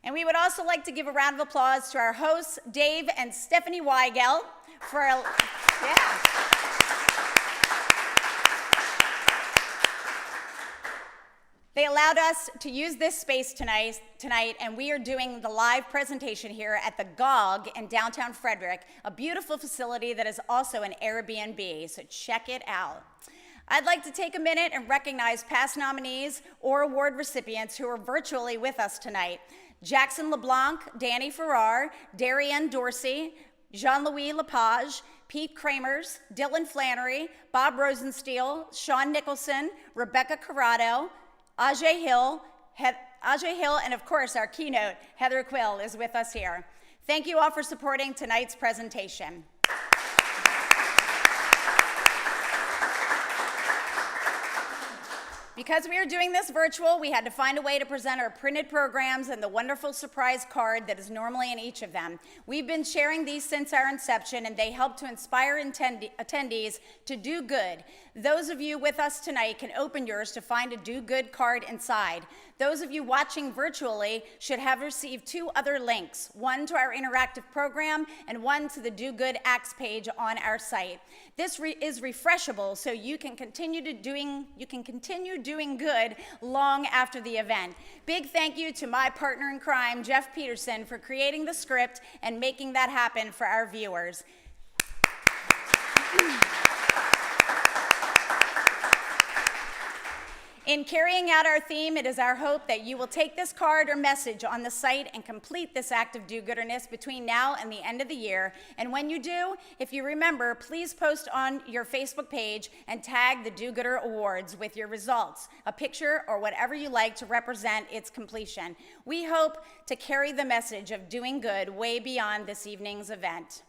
And we would also like to give a round of applause to our hosts, Dave and Stephanie Weigel, for They allowed us to use this space tonight, and we are doing the live presentation here at the GOG in downtown Frederick, a beautiful facility that is also an Airbnb, so check it out. I'd like to take a minute and recognize past nominees or award recipients who are virtually with us tonight. Jackson LeBlanc, Danny Farrar, Darianne Dorsey, Jean-Louis Lepage, Pete Kramers, Dylan Flannery, Bob Rosensteel, Sean Nicholson, Rebecca Corrado, Ajay Hill, and of course our keynote, Heather Quill, is with us here. Thank you all for supporting tonight's presentation. Because we are doing this virtual, we had to find a way to present our printed programs and the wonderful surprise card that is normally in each of them. We've been sharing these since our inception, and they help to inspire attendees to do good. Those of you with us tonight can open yours to find a do good card inside. Those of you watching virtually should have received two other links, one to our interactive program and one to the Do Good Acts page on our site. This is refreshable, so you can continue doing good long after the event. Big thank you to my partner in crime, Jeff Peterson, for creating the script and making that happen for our viewers. In carrying out our theme, it is our hope that you will take this card or message on the site and complete this act of do-gooderness between now and the end of the year. And when you do, if you remember, please post on your Facebook page and tag the DoGOOD-er Awards with your results, a picture, or whatever you like to represent its completion. We hope to carry the message of doing good way beyond this evening's event.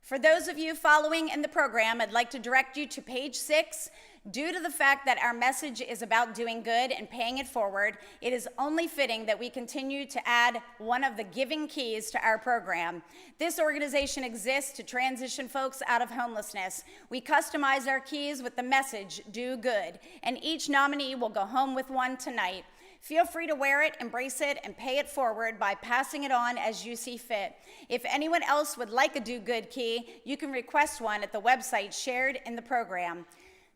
For those of you following in the program, I'd like to direct you to page 6. Due to the fact that our message is about doing good and paying it forward, it is only fitting that we continue to add one of the giving keys to our program. This organization exists to transition folks out of homelessness. We customize our keys with the message, do good, and each nominee will go home with one tonight. Feel free to wear it, embrace it, and pay it forward by passing it on as you see fit. If anyone else would like a do good key, you can request one at the website shared in the program.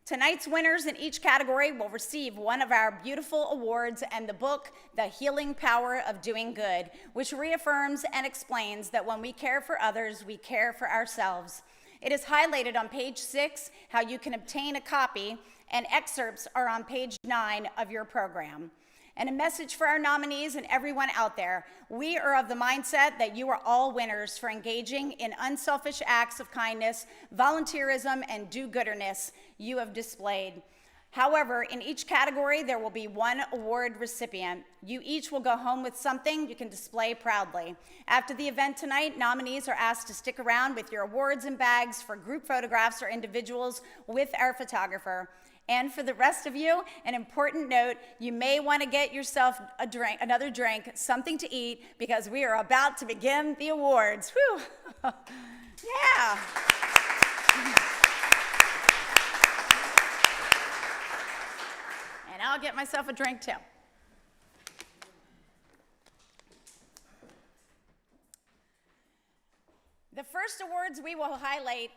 Tonight's winners in each category will receive one of our beautiful awards and the book, The Healing Power of Doing Good, which reaffirms and explains that when we care for others, we care for ourselves. It is highlighted on page 6 how you can obtain a copy, and excerpts are on page 9 of your program. And a message for our nominees and everyone out there. We are of the mindset that you are all winners for engaging in unselfish acts of kindness, volunteerism, and do-gooderness you have displayed. However, in each category, there will be one award recipient. You each will go home with something you can display proudly. After the event tonight, nominees are asked to stick around with your awards and bags for group photographs or individuals with our photographer. And for the rest of you, an important note, you may want to get yourself another drink, something to eat, because we are about to begin the awards. Whew. Yeah. And I'll get myself a drink too. The first awards we will highlight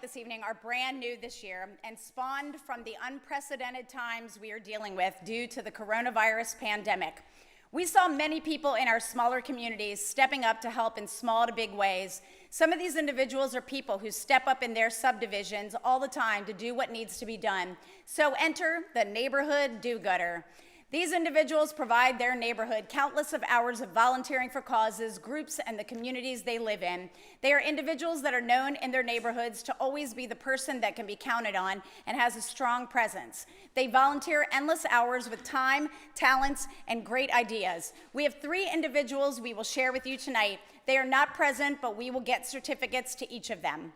this evening are brand new this year and spawned from the unprecedented times we are dealing with due to the coronavirus pandemic. We saw many people in our smaller communities stepping up to help in small to big ways. Some of these individuals are people who step up in their subdivisions all the time to do what needs to be done. So enter the neighborhood do-gooder. These individuals provide their neighborhood countless of hours of volunteering for causes, groups, and the communities they live in. They are individuals that are known in their neighborhoods to always be the person that can be counted on and has a strong presence. They volunteer endless hours with time, talents, and great ideas. We have 3 individuals we will share with you tonight. They are not present, but we will get certificates to each of them.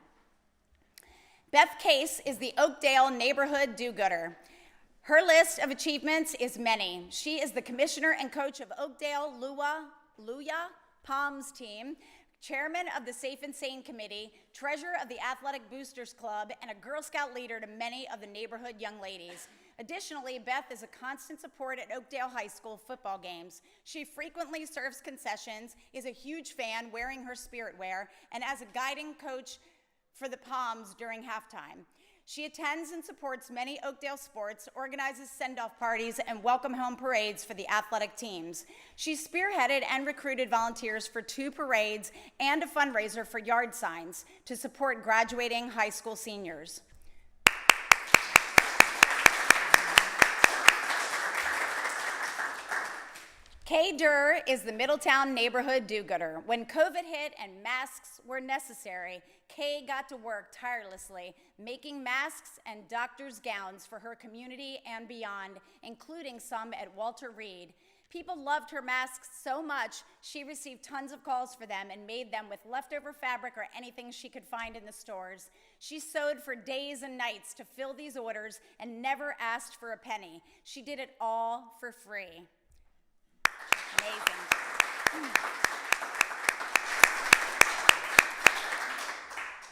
Beth Case is the Oakdale Neighborhood Do-Gooder. Her list of achievements is many. She is the commissioner and coach of Oakdale Luya Palms team, chairman of the Safe and Sane Committee, treasurer of the Athletic Boosters Club, and a Girl Scout leader to many of the neighborhood young ladies. Additionally, Beth is a constant support at Oakdale High School football games. She frequently serves concessions, is a huge fan wearing her spirit wear, and as a guiding coach for the Palms during halftime. She attends and supports many Oakdale sports, organizes send-off parties, and welcome home parades for the athletic teams. She spearheaded and recruited volunteers for 2 parades and a fundraiser for yard signs to support graduating high school seniors. Kay Durr is the Middletown Neighborhood Do-Gooder. When COVID hit and masks were necessary, Kay got to work tirelessly, making masks and doctor's gowns for her community and beyond, including some at Walter Reed. People loved her masks so much, she received tons of calls for them and made them with leftover fabric or anything she could find in the stores. She sewed for days and nights to fill these orders and never asked for a penny. She did it all for free. Amazing.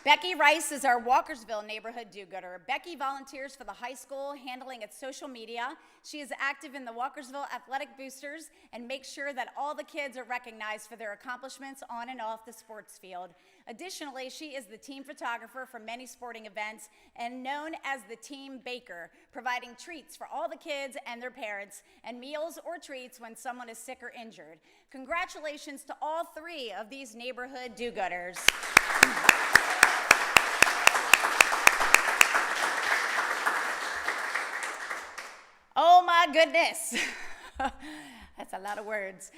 Becky Rice is our Walkersville Neighborhood Do-Gooder. Becky volunteers for the high school, handling its social media. She is active in the Walkersville Athletic Boosters and makes sure that all the kids are recognized for their accomplishments on and off the sports field. Additionally, she is the team photographer for many sporting events and known as the team baker, providing treats for all the kids and their parents and meals or treats when someone is sick or injured. Congratulations to all 3 of these neighborhood do-gooders. Oh my goodness. That's a lot of words.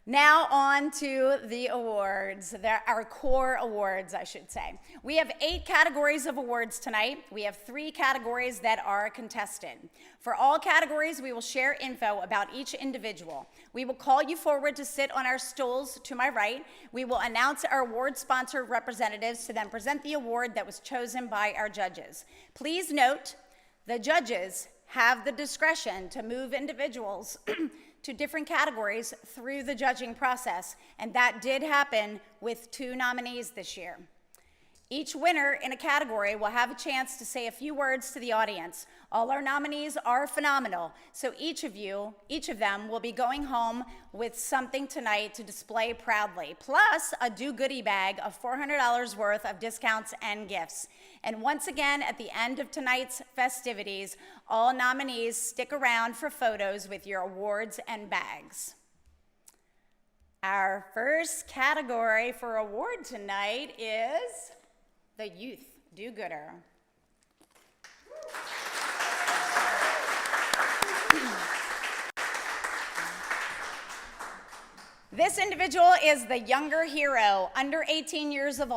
Now on to the awards, our core awards, I should say. We have 8 categories of awards tonight. We have 3 categories that are contested. For all categories, we will share info about each individual. We will call you forward to sit on our stools to my right. We will announce our award sponsor representatives to then present the award that was chosen by our judges. Please note, the judges have the discretion to move individuals to different categories through the judging process, and that did happen with 2 nominees this year. Each winner in a category will have a chance to say a few words to the audience. All our nominees are phenomenal, so each of them will be going home with something tonight to display proudly, plus a do-goodie bag of $400 worth of discounts and gifts. And once again, at the end of tonight's festivities, all nominees stick around for photos with your awards and bags. Our first category for award tonight is the Youth Do-Gooder. This individual is the younger hero, under 18 years of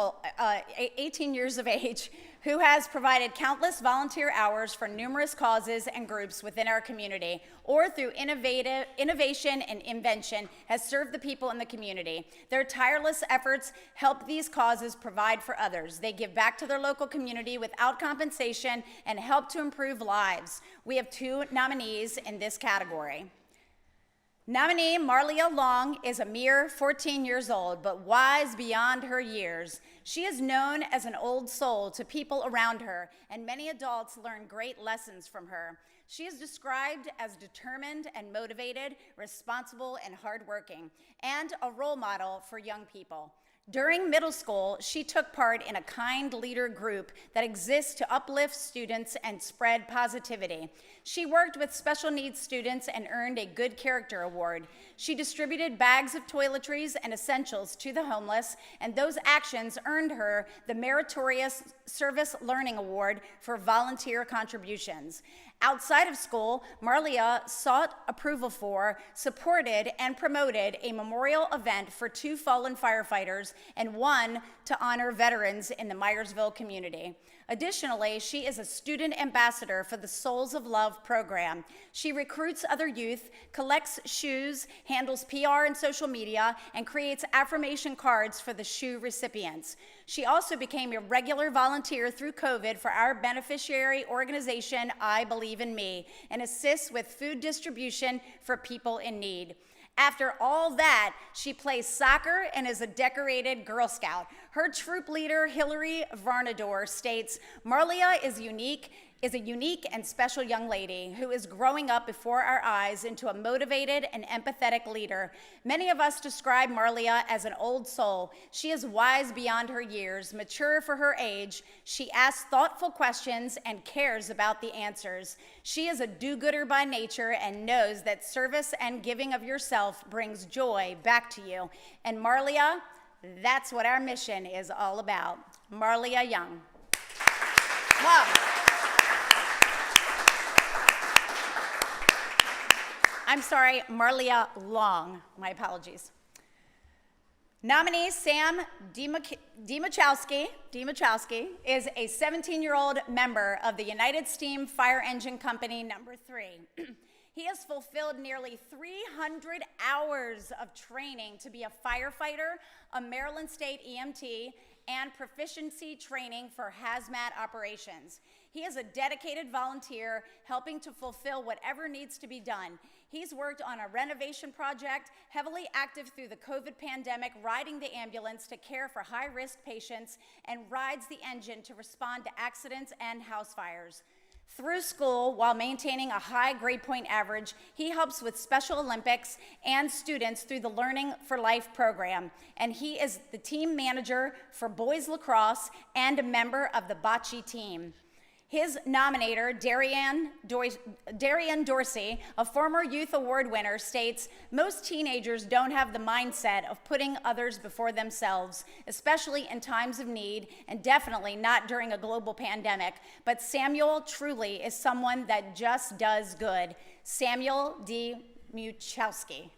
age, who has provided countless volunteer hours for numerous causes and groups within our community, or through innovation and invention has served the people in the community. Their tireless efforts help these causes provide for others. They give back to their local community without compensation and help to improve lives. We have 2 nominees in this category. Nominee Marlia Long is a mere 14 years old, but wise beyond her years. She is known as an old soul to people around her, and many adults learn great lessons from her. She is described as determined and motivated, responsible and hardworking, and a role model for young people. During middle school, she took part in a kind leader group that exists to uplift students and spread positivity. She worked with special needs students and earned a Good Character Award. She distributed bags of toiletries and essentials to the homeless, and those actions earned her the Meritorious Service Learning Award for volunteer contributions. Outside of school, Marlia sought approval for, supported, and promoted a memorial event for 2 fallen firefighters and 1 to honor veterans in the Myersville community. Additionally, she is a student ambassador for the Souls of Love program. She recruits other youth, collects shoes, handles PR and social media, and creates affirmation cards for the shoe recipients. She also became a regular volunteer through COVID for our beneficiary organization, I Believe in Me, and assists with food distribution for people in need. After all that, she plays soccer and is a decorated Girl Scout. Her troop leader, Hillary Varnador, states, Marlia is a unique and special young lady who is growing up before our eyes into a motivated and empathetic leader. Many of us describe Marlia as an old soul. She is wise beyond her years, mature for her age. She asks thoughtful questions and cares about the answers. She is a do-gooder by nature and knows that service and giving of yourself brings joy back to you. And Marlia, that's what our mission is all about. Marlia Young. Wow. I'm sorry, Marlia Long. My apologies. Nominee Sam Demachowski is a 17-year-old member of the United Steam Fire Engine Company No. 3. He has fulfilled nearly 300 hours of training to be a firefighter, a Maryland State EMT, and proficiency training for hazmat operations. He is a dedicated volunteer helping to fulfill whatever needs to be done. He's worked on a renovation project, heavily active through the COVID pandemic, riding the ambulance to care for high-risk patients, and rides the engine to respond to accidents and house fires. Through school, while maintaining a high grade point average, he helps with Special Olympics and students through the Learning for Life program. And he is the team manager for boys lacrosse and a member of the bocce team. His nominator, Darian Dorsey, a former Youth Award winner, states, most teenagers don't have the mindset of putting others before themselves, especially in times of need, and definitely not during a global pandemic. But Samuel truly is someone that just does good. Samuel D. Muchowski.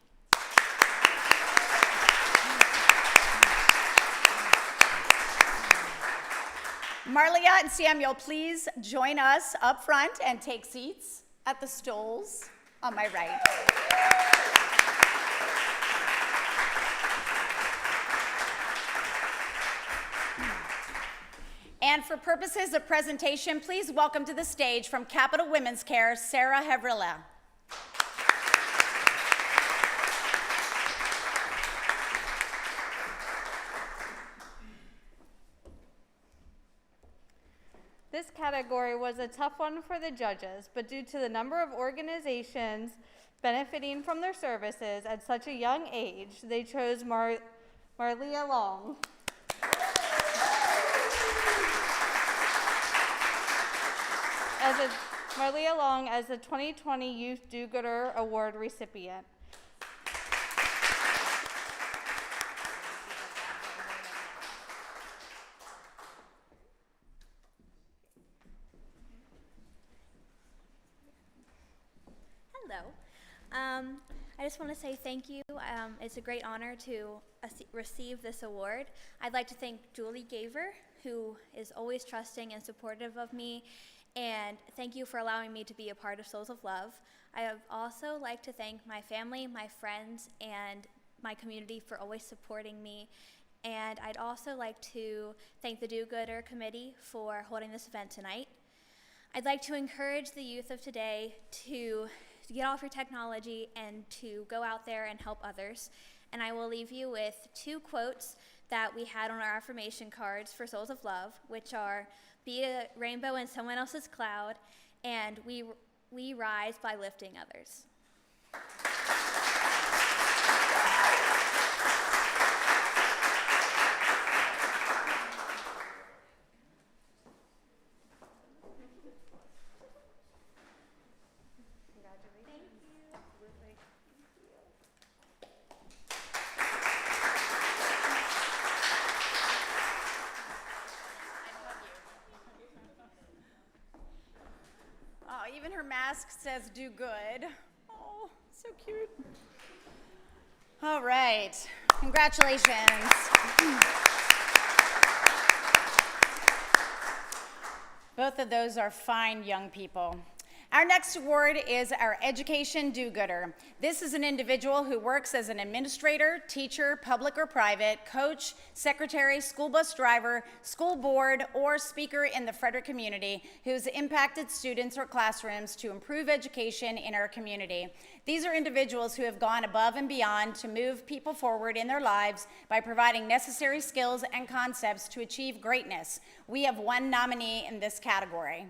Marlia and Samuel, please join us up front and take seats at the stools on my right. And for purposes of presentation, please welcome to the stage from Capital Women's Care, Sarah Hevrila. This category was a tough one for the judges, but due to the number of organizations benefiting from their services at such a young age, they chose Marlia Long. Marlia Long as the 2020 Youth Do-Gooder Award recipient. I just want to say thank you. It's a great honor to receive this award. I'd like to thank Julie Gaver, who is always trusting and supportive of me, and thank you for allowing me to be a part of Souls of Love. I would also like to thank my family, my friends, and my community for always supporting me. And I'd also like to thank the Do-Gooder Committee for holding this event tonight. I'd like to encourage the youth of today to get off your technology and to go out there and help others. And I will leave you with 2 quotes that we had on our affirmation cards for Souls of Love, which are, be a rainbow in someone else's cloud, and we rise by lifting others. mask says do good. Oh, so cute. All right, congratulations. Both of those are fine young people. Our next award is our Education Do-Gooder. This is an individual who works as an administrator, teacher, public or private, coach, secretary, school bus driver, school board, or speaker in the Frederick community who's impacted students or classrooms to improve education in our community. These are individuals who have gone above and beyond to move people forward in their lives by providing necessary skills and concepts to achieve greatness. We have one nominee in this category.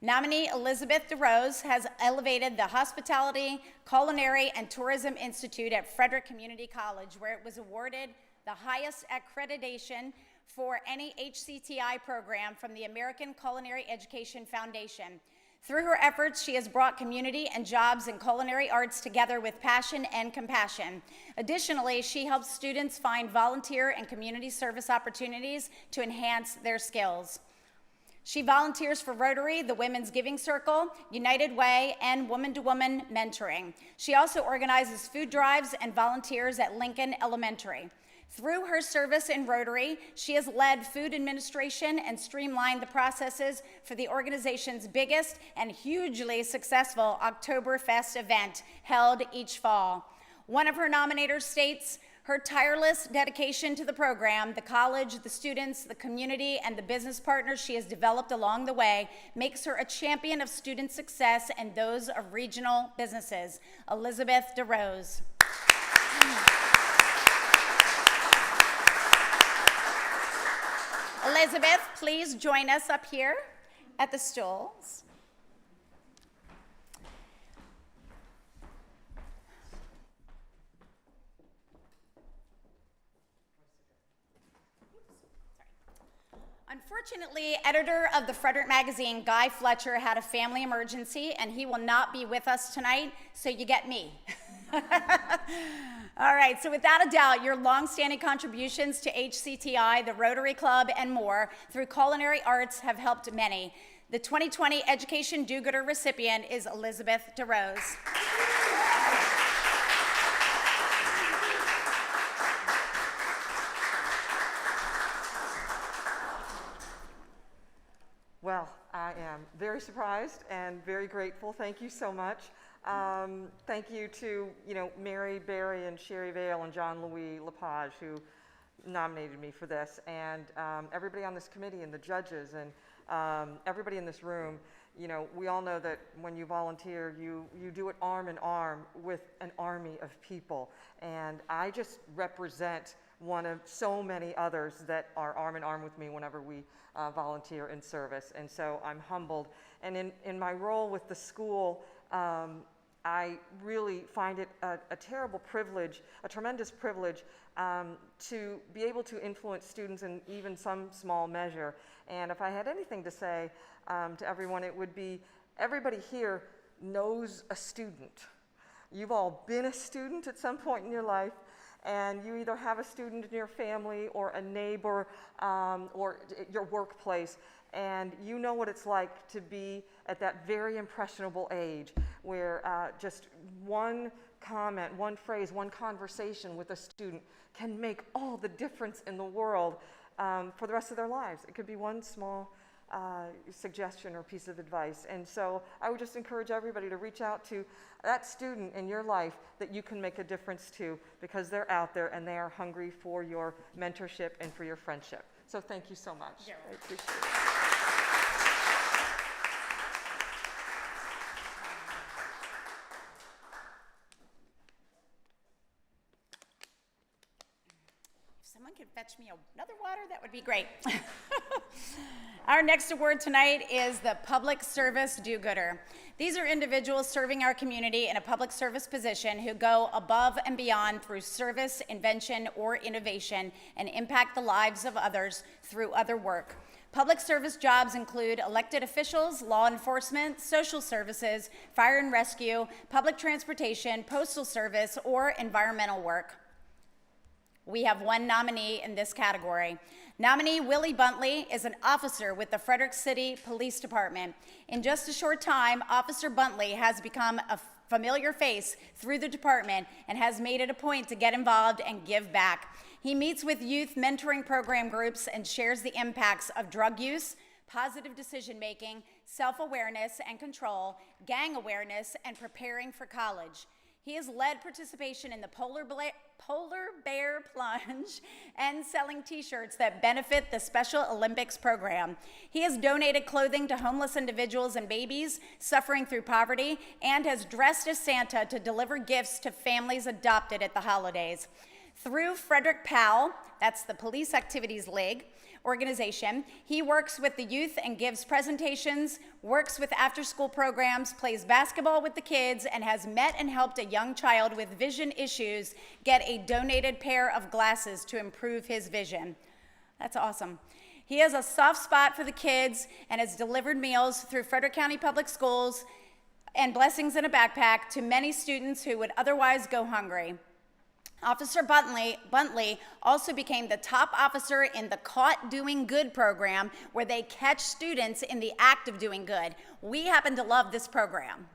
Nominee Elizabeth DeRose has elevated the Hospitality, Culinary, and Tourism Institute at Frederick Community College, where it was awarded the highest accreditation for any HCTI program from the American Culinary Education Foundation. Through her efforts, she has brought community and jobs in culinary arts together with passion and compassion. Additionally, she helps students find volunteer and community service opportunities to enhance their skills. She volunteers for Rotary, the Women's Giving Circle, United Way, and Woman-to-Woman Mentoring. She also organizes food drives and volunteers at Lincoln Elementary. Through her service in Rotary, she has led food administration and streamlined the processes for the organization's biggest and hugely successful Oktoberfest event held each fall. One of her nominators states, her tireless dedication to the program, the college, the students, the community, and the business partners she has developed along the way makes her a champion of student success and those of regional businesses. Elizabeth DeRose. Elizabeth, please join us up here at the stools. Unfortunately, editor of the Frederick magazine, Guy Fletcher, had a family emergency and he will not be with us tonight, so you get me. All right, so without a doubt, your longstanding contributions to HCTI, the Rotary Club, and more through culinary arts have helped many. The 2020 Education Do-Gooder recipient is Elizabeth DeRose. Well, I am very surprised and very grateful. Thank you so much. Thank you to Mary Berry and Sherry Vale and John Louis Lepage who nominated me for this, and everybody on this committee and the judges and everybody in this room. We all know that when you volunteer, you do it arm in arm with an army of people, and I just represent one of so many others that are arm in arm with me whenever we volunteer in service, and so I'm humbled. And in my role with the school, I really find it a terrible privilege, a tremendous privilege, to be able to influence students in even some small measure. And if I had anything to say to everyone, it would be everybody here knows a student. You've all been a student at some point in your life, and you either have a student in your family or a neighbor or your workplace, and you know what it's like to be at that very impressionable age where just one comment, one phrase, one conversation with a student can make all the difference in the world for the rest of their lives. It could be one small suggestion or piece of advice. And so I would just encourage everybody to reach out to that student in your life that you can make a difference to, because they're out there and they are hungry for your mentorship and for your friendship. So thank you so much. Yeah. I appreciate it. If someone could fetch me another water, that would be great. Our next award tonight is the Public Service Do-Gooder. These are individuals serving our community in a public service position who go above and beyond through service, invention, or innovation and impact the lives of others through other work. Public service jobs include elected officials, law enforcement, social services, fire and rescue, public transportation, postal service, or environmental work. We have one nominee in this category. Nominee Willie Buntley is an officer with the Frederick City Police Department. In just a short time, Officer Buntley has become a familiar face through the department and has made it a point to get involved and give back. He meets with youth mentoring program groups and shares the impacts of drug use, positive decision-making, self-awareness and control, gang awareness, and preparing for college. He has led participation in the Polar Bear Plunge and selling t-shirts that benefit the Special Olympics program. He has donated clothing to homeless individuals and babies suffering through poverty and has dressed as Santa to deliver gifts to families adopted at the holidays. Through Frederick PAL, that's the Police Activities League organization, he works with the youth and gives presentations, works with after-school programs, plays basketball with the kids, and has met and helped a young child with vision issues get a donated pair of glasses to improve his vision. That's awesome. He has a soft spot for the kids and has delivered meals through Frederick County Public Schools and blessings in a backpack to many students who would otherwise go hungry. Officer Buntley also became the top officer in the Caught Doing Good program, where they catch students in the act of doing good. We happen to love this program.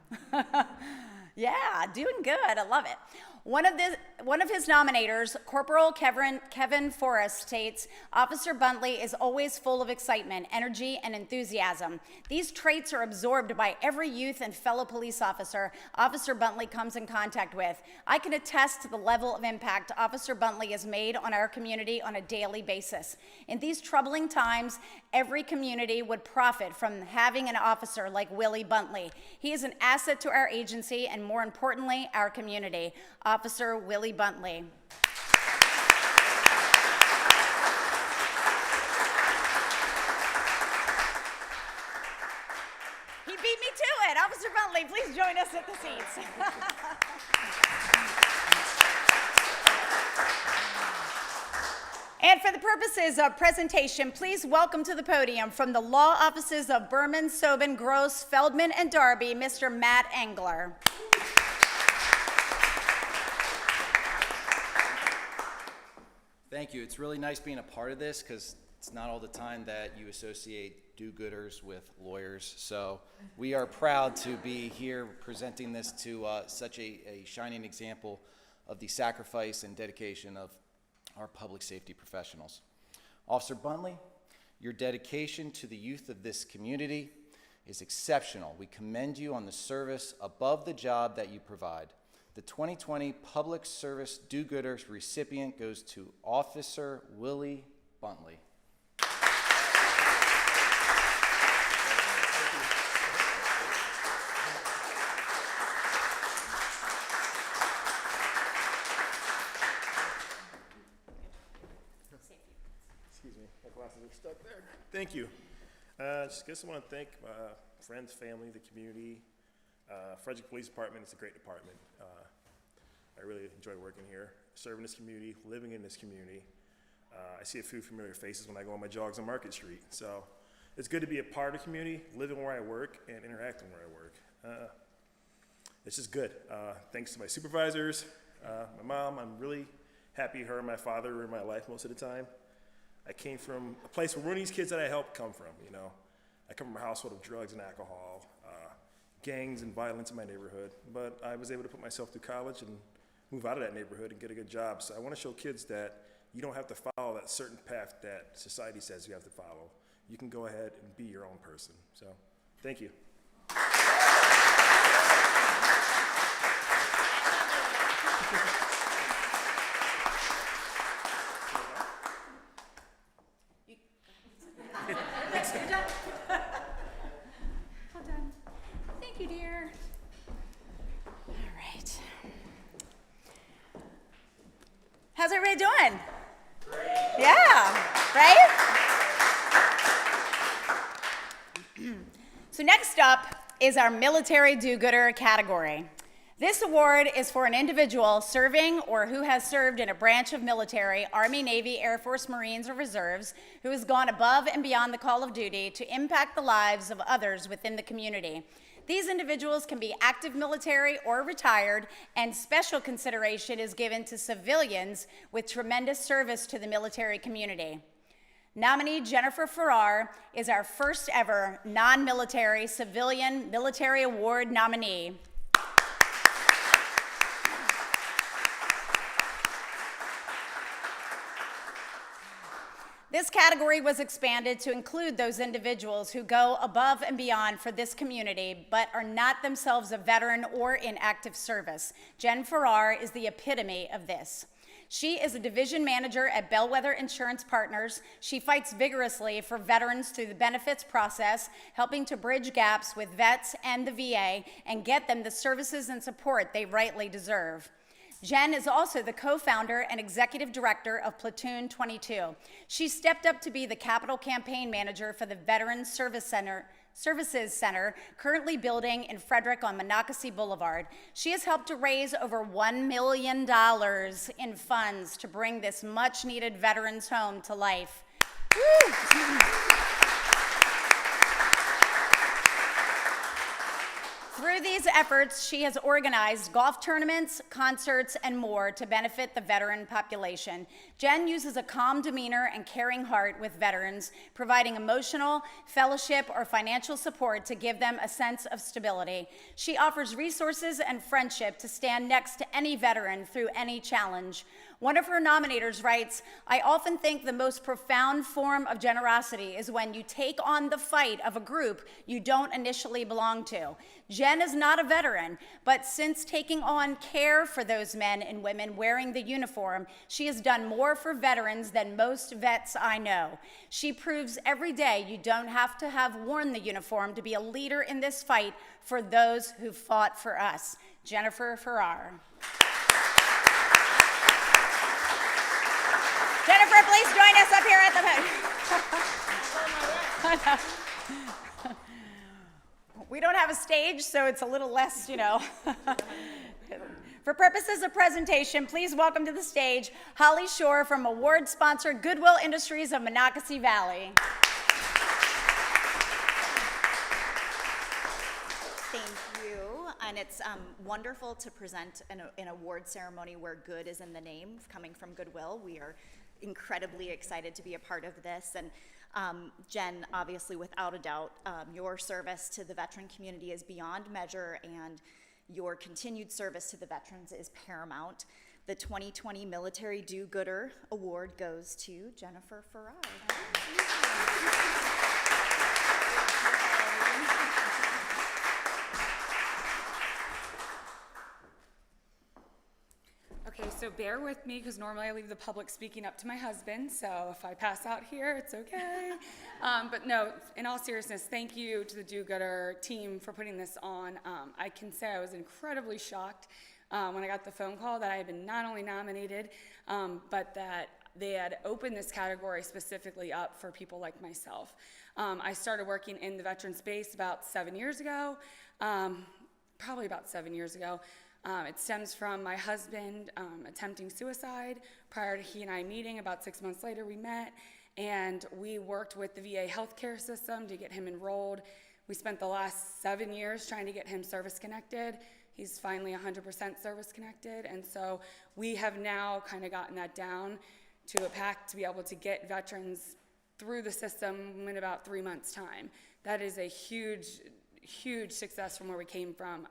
Yeah, doing good, I love it. One of his nominators, Corporal Kevin Forrest, states, Officer Buntley is always full of excitement, energy, and enthusiasm. These traits are absorbed by every youth and fellow police officer Officer Buntley comes in contact with. I can attest to the level of impact Officer Buntley has made on our community on a daily basis. In these troubling times, every community would profit from having an officer like Willie Buntley. He is an asset to our agency and, more importantly, our community. Officer Willie Buntley. He beat me to it. Officer Buntley, please join us at the seats. And for the purposes of presentation, please welcome to the podium from the law offices of Berman, Sobin, Gross, Feldman, and Darby, Mr. Matt Engler. Thank you. It's really nice being a part of this because it's not all the time that you associate do-gooders with lawyers. So we are proud to be here presenting this to such a shining example of the sacrifice and dedication of our public safety professionals. Officer Buntley, your dedication to the youth of this community is exceptional. We commend you on the service above the job that you provide. The 2020 Public Service Do-Gooders recipient goes to Officer Willie Buntley. Excuse me, my glasses are stuck there. Thank you. Just guess I want to thank friends, family, the community. Frederick Police Department is a great department. I really enjoy working here, serving this community, living in this community. I see a few familiar faces when I go on my jogs on Market Street. So it's good to be a part of the community, living where I work and interacting where I work. It's just good. Thanks to my supervisors, my mom. I'm really happy her and my father were in my life most of the time. I came from a place where these kids that I helped come from, you know. I come from a household of drugs and alcohol, gangs and violence in my neighborhood, but I was able to put myself through college and move out of that neighborhood and get a good job. So I want to show kids that you don't have to follow that certain path that society says you have to follow. You can go ahead and be your own person. So thank you. Thank you, dear. All right. How's everybody doing? Great. Yeah, right? So next up is our Military Do-Gooder category. This award is for an individual serving or who has served in a branch of military, Army, Navy, Air Force, Marines, or Reserves, who has gone above and beyond the call of duty to impact the lives of others within the community. These individuals can be active military or retired, and special consideration is given to civilians with tremendous service to the military community. Nominee Jennifer Farrar is our first ever non-military civilian military award nominee. This category was expanded to include those individuals who go above and beyond for this community but are not themselves a veteran or in active service. Jen Farrar is the epitome of this. She is a division manager at Bellwether Insurance Partners. She fights vigorously for veterans through the benefits process, helping to bridge gaps with vets and the VA and get them the services and support they rightly deserve. Jen is also the co-founder and executive director of Platoon 22. She stepped up to be the capital campaign manager for the Veterans Services Center, currently building in Frederick on Monocacy Boulevard. She has helped to raise over $1 million in funds to bring this much-needed veterans home to life. Woo! Through these efforts, she has organized golf tournaments, concerts, and more to benefit the veteran population. Jen uses a calm demeanor and caring heart with veterans, providing emotional, fellowship, or financial support to give them a sense of stability. She offers resources and friendship to stand next to any veteran through any challenge. One of her nominators writes, "I often think the most profound form of generosity is when you take on the fight of a group you don't initially belong to." Jen is not a veteran, but since taking on care for those men and women wearing the uniform, she has done more for veterans than most vets I know. She proves every day you don't have to have worn the uniform to be a leader in this fight for those who fought for us. Jennifer Farrar. Jennifer, please join us up here at the podium. We don't have a stage, so it's a little less, For purposes of presentation, please welcome to the stage Holly Shore from award sponsor Goodwill Industries of Monocacy Valley. Thank you, and it's wonderful to present an award ceremony where good is in the name, coming from Goodwill. We are incredibly excited to be a part of this, and Jen, obviously, without a doubt, your service to the veteran community is beyond measure, and your continued service to the veterans is paramount. The 2020 Military Do-Gooder Award goes to Jennifer Farrar. Okay, so bear with me because normally I leave the public speaking up to my husband, so if I pass out here, it's okay. But no, in all seriousness, thank you to the Do-Gooder team for putting this on. I can say I was incredibly shocked when I got the phone call that I had been not only nominated, but that they had opened this category specifically up for people like myself. I started working in the veteran space about 7 years ago, probably about 7 years ago. It stems from my husband attempting suicide. Prior to he and I meeting, about 6 months later we met, and we worked with the VA healthcare system to get him enrolled. We spent the last 7 years trying to get him service connected. He's finally 100% service connected, and so we have now kind of gotten that down to a pact to be able to get veterans through the system in about 3 months' time. That is a huge, huge success from where we came from.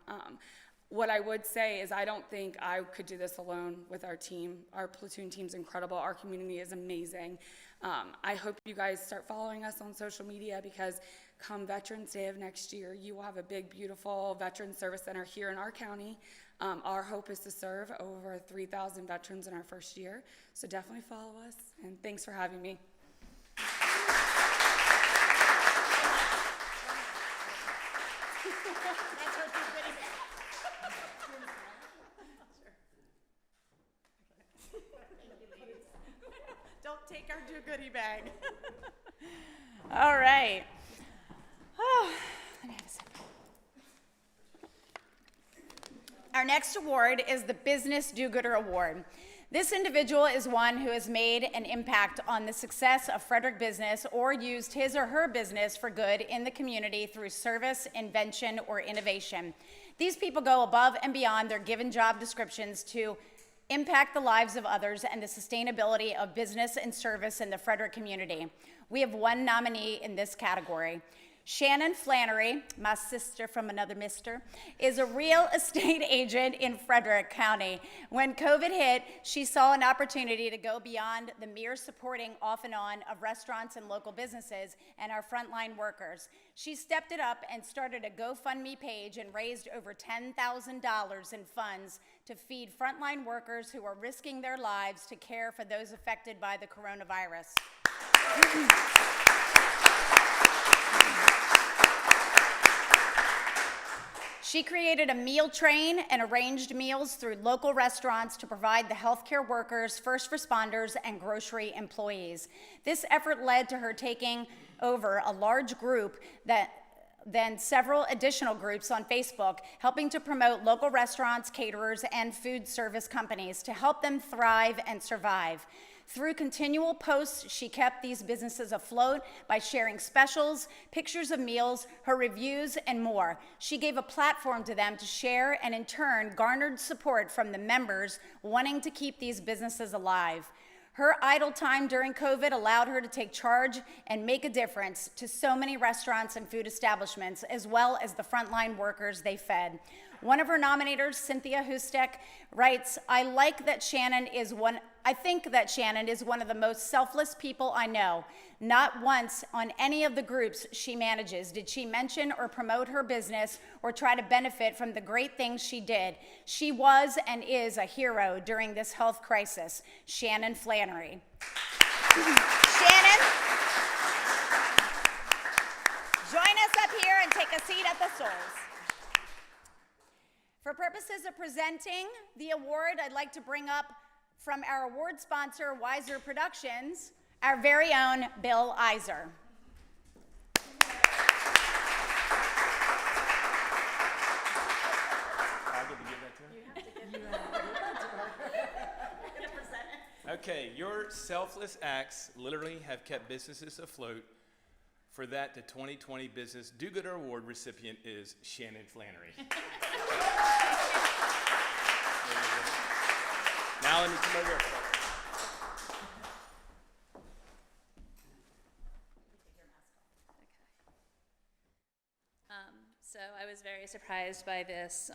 What I would say is I don't think I could do this alone with our team. Our platoon team's incredible. Our community is amazing. I hope you guys start following us on social media because come Veterans Day of next year, you will have a big, beautiful Veteran Service Center here in our county. Our hope is to serve over 3,000 veterans in our first year. So definitely follow us, and thanks for having me. Don't take our do-goodie bag. All right. Oh, let me have a sip. Our next award is the Business Do-Gooder Award. This individual is one who has made an impact on the success of Frederick business or used his or her business for good in the community through service, invention, or innovation. These people go above and beyond their given job descriptions to impact the lives of others and the sustainability of business and service in the Frederick community. We have one nominee in this category. Shannon Flannery, my sister from another mister, is a real estate agent in Frederick County. When COVID hit, she saw an opportunity to go beyond the mere supporting off and on of restaurants and local businesses and our frontline workers. She stepped it up and started a GoFundMe page and raised over $10,000 in funds to feed frontline workers who are risking their lives to care for those affected by the coronavirus. She created a meal train and arranged meals through local restaurants to provide the healthcare workers, first responders, and grocery employees. This effort led to her taking over a large group then several additional groups on Facebook, helping to promote local restaurants, caterers, and food service companies to help them thrive and survive. Through continual posts, she kept these businesses afloat by sharing specials, pictures of meals, her reviews, and more. She gave a platform to them to share and in turn garnered support from the members wanting to keep these businesses alive. Her idle time during COVID allowed her to take charge and make a difference to so many restaurants and food establishments, as well as the frontline workers they fed. One of her nominators, Cynthia Hustek, writes, I think that Shannon is one of the most selfless people I know. Not once on any of the groups she manages did she mention or promote her business or try to benefit from the great things she did. She was and is a hero during this health crisis. Shannon Flannery. Shannon, join us up here and take a seat at the stools. For purposes of presenting the award, I'd like to bring up from our award sponsor, Weiser Productions, our very own Bill Iser. Okay, your selfless acts literally have kept businesses afloat. For that, the 2020 Business Do-Gooder Award recipient is Shannon Flannery. Now let me come over here. So I was very surprised by this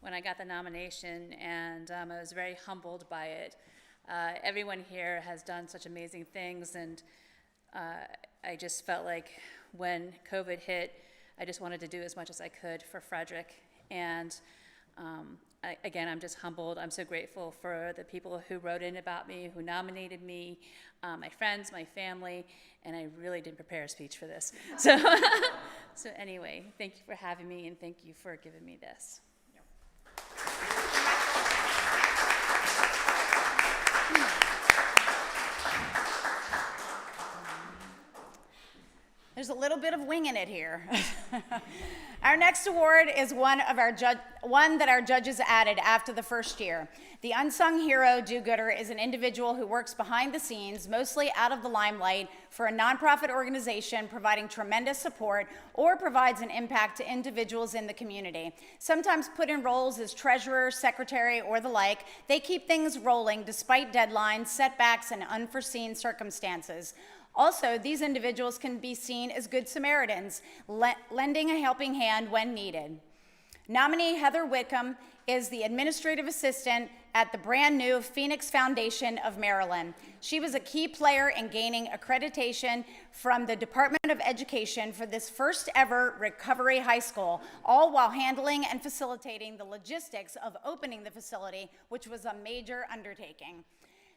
when I got the nomination, and I was very humbled by it. Everyone here has done such amazing things, and I just felt like when COVID hit, I just wanted to do as much as I could for Frederick. And again, I'm just humbled. I'm so grateful for the people who wrote in about me, who nominated me, my friends, my family, and I really didn't prepare a speech for this. So, so anyway, thank you for having me, and thank you for giving me this. There's a little bit of winging it here. Our next award is one that our judges added after the first year. The Unsung Hero Do-Gooder is an individual who works behind the scenes, mostly out of the limelight, for a nonprofit organization providing tremendous support or provides an impact to individuals in the community. Sometimes put in roles as treasurer, secretary, or the like, they keep things rolling despite deadlines, setbacks, and unforeseen circumstances. Also, these individuals can be seen as good Samaritans, lending a helping hand when needed. Nominee Heather Wickham is the administrative assistant at the brand new Phoenix Foundation of Maryland. She was a key player in gaining accreditation from the Department of Education for this first ever Recovery High School, all while handling and facilitating the logistics of opening the facility, which was a major undertaking.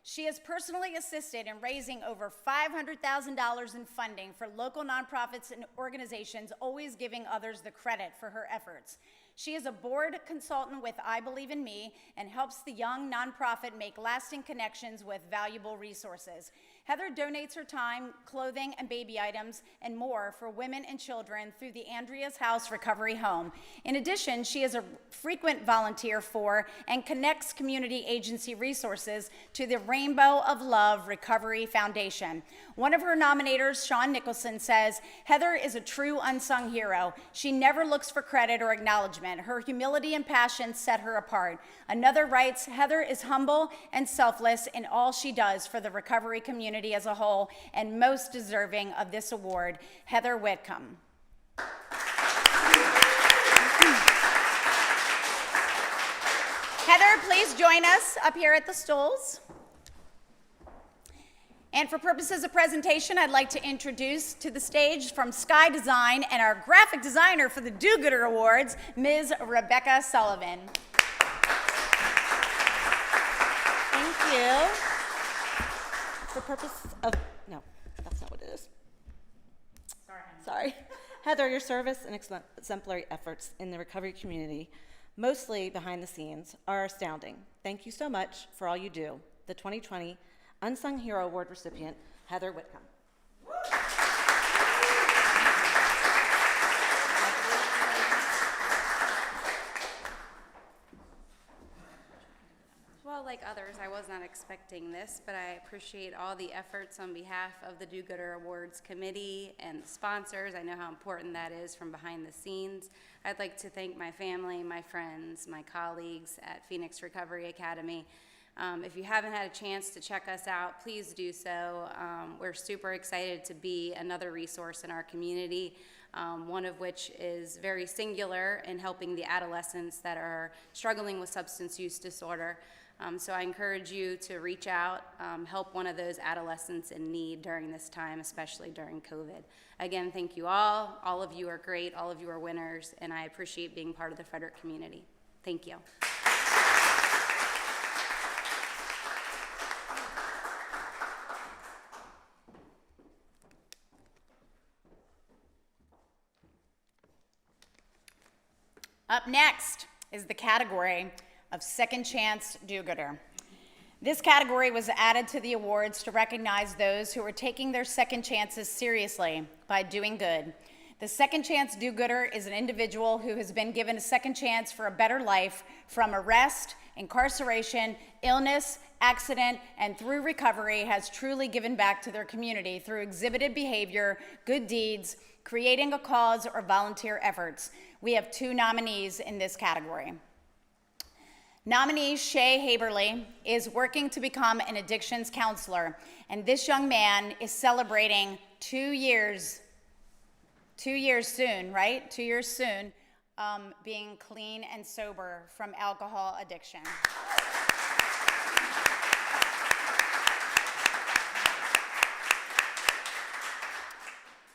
She has personally assisted in raising over $500,000 in funding for local nonprofits and organizations, always giving others the credit for her efforts. She is a board consultant with I Believe in Me and helps the young nonprofit make lasting connections with valuable resources. Heather donates her time, clothing, and baby items, and more for women and children through the Andrea's House Recovery Home. In addition, she is a frequent volunteer for and connects community agency resources to the Rainbow of Love Recovery Foundation. One of her nominators, Sean Nicholson, says, Heather is a true unsung hero. She never looks for credit or acknowledgement. Her humility and passion set her apart. Another writes, Heather is humble and selfless in all she does for the recovery community as a whole, and most deserving of this award, Heather Whitcomb. Heather, please join us up here at the stools. And for purposes of presentation, I'd like to introduce to the stage from Sky Design and our graphic designer for the DoGOOD-er Awards, Ms. Rebecca Sullivan. Thank you. For purpose of, no, that's not what it is. Sorry. Heather, your service and exemplary efforts in the recovery community, mostly behind the scenes, are astounding. Thank you so much for all you do. The 2020 Unsung Hero Award recipient, Heather Whitcomb. Well, like others, I was not expecting this, but I appreciate all the efforts on behalf of the DoGOOD-er Awards Committee and the sponsors. I know how important that is from behind the scenes. I'd like to thank my family, my friends, my colleagues at Phoenix Recovery Academy. If you haven't had a chance to check us out, please do so. We're super excited to be another resource in our community, one of which is very singular in helping the adolescents that are struggling with substance use disorder. So I encourage you to reach out, help one of those adolescents in need during this time, especially during COVID. Again, thank you all. All of you are great. All of you are winners, and I appreciate being part of the Frederick community. Thank you. Up next is the category of Second Chance Do-Gooder. This category was added to the awards to recognize those who are taking their second chances seriously by doing good. The Second Chance Do-Gooder is an individual who has been given a second chance for a better life from arrest, incarceration, illness, accident, and through recovery has truly given back to their community through exhibited behavior, good deeds, creating a cause, or volunteer efforts. We have 2 nominees in this category. Nominee Shay Haberly is working to become an addictions counselor, and this young man is celebrating 2 years soon, right? 2 years soon, being clean and sober from alcohol addiction.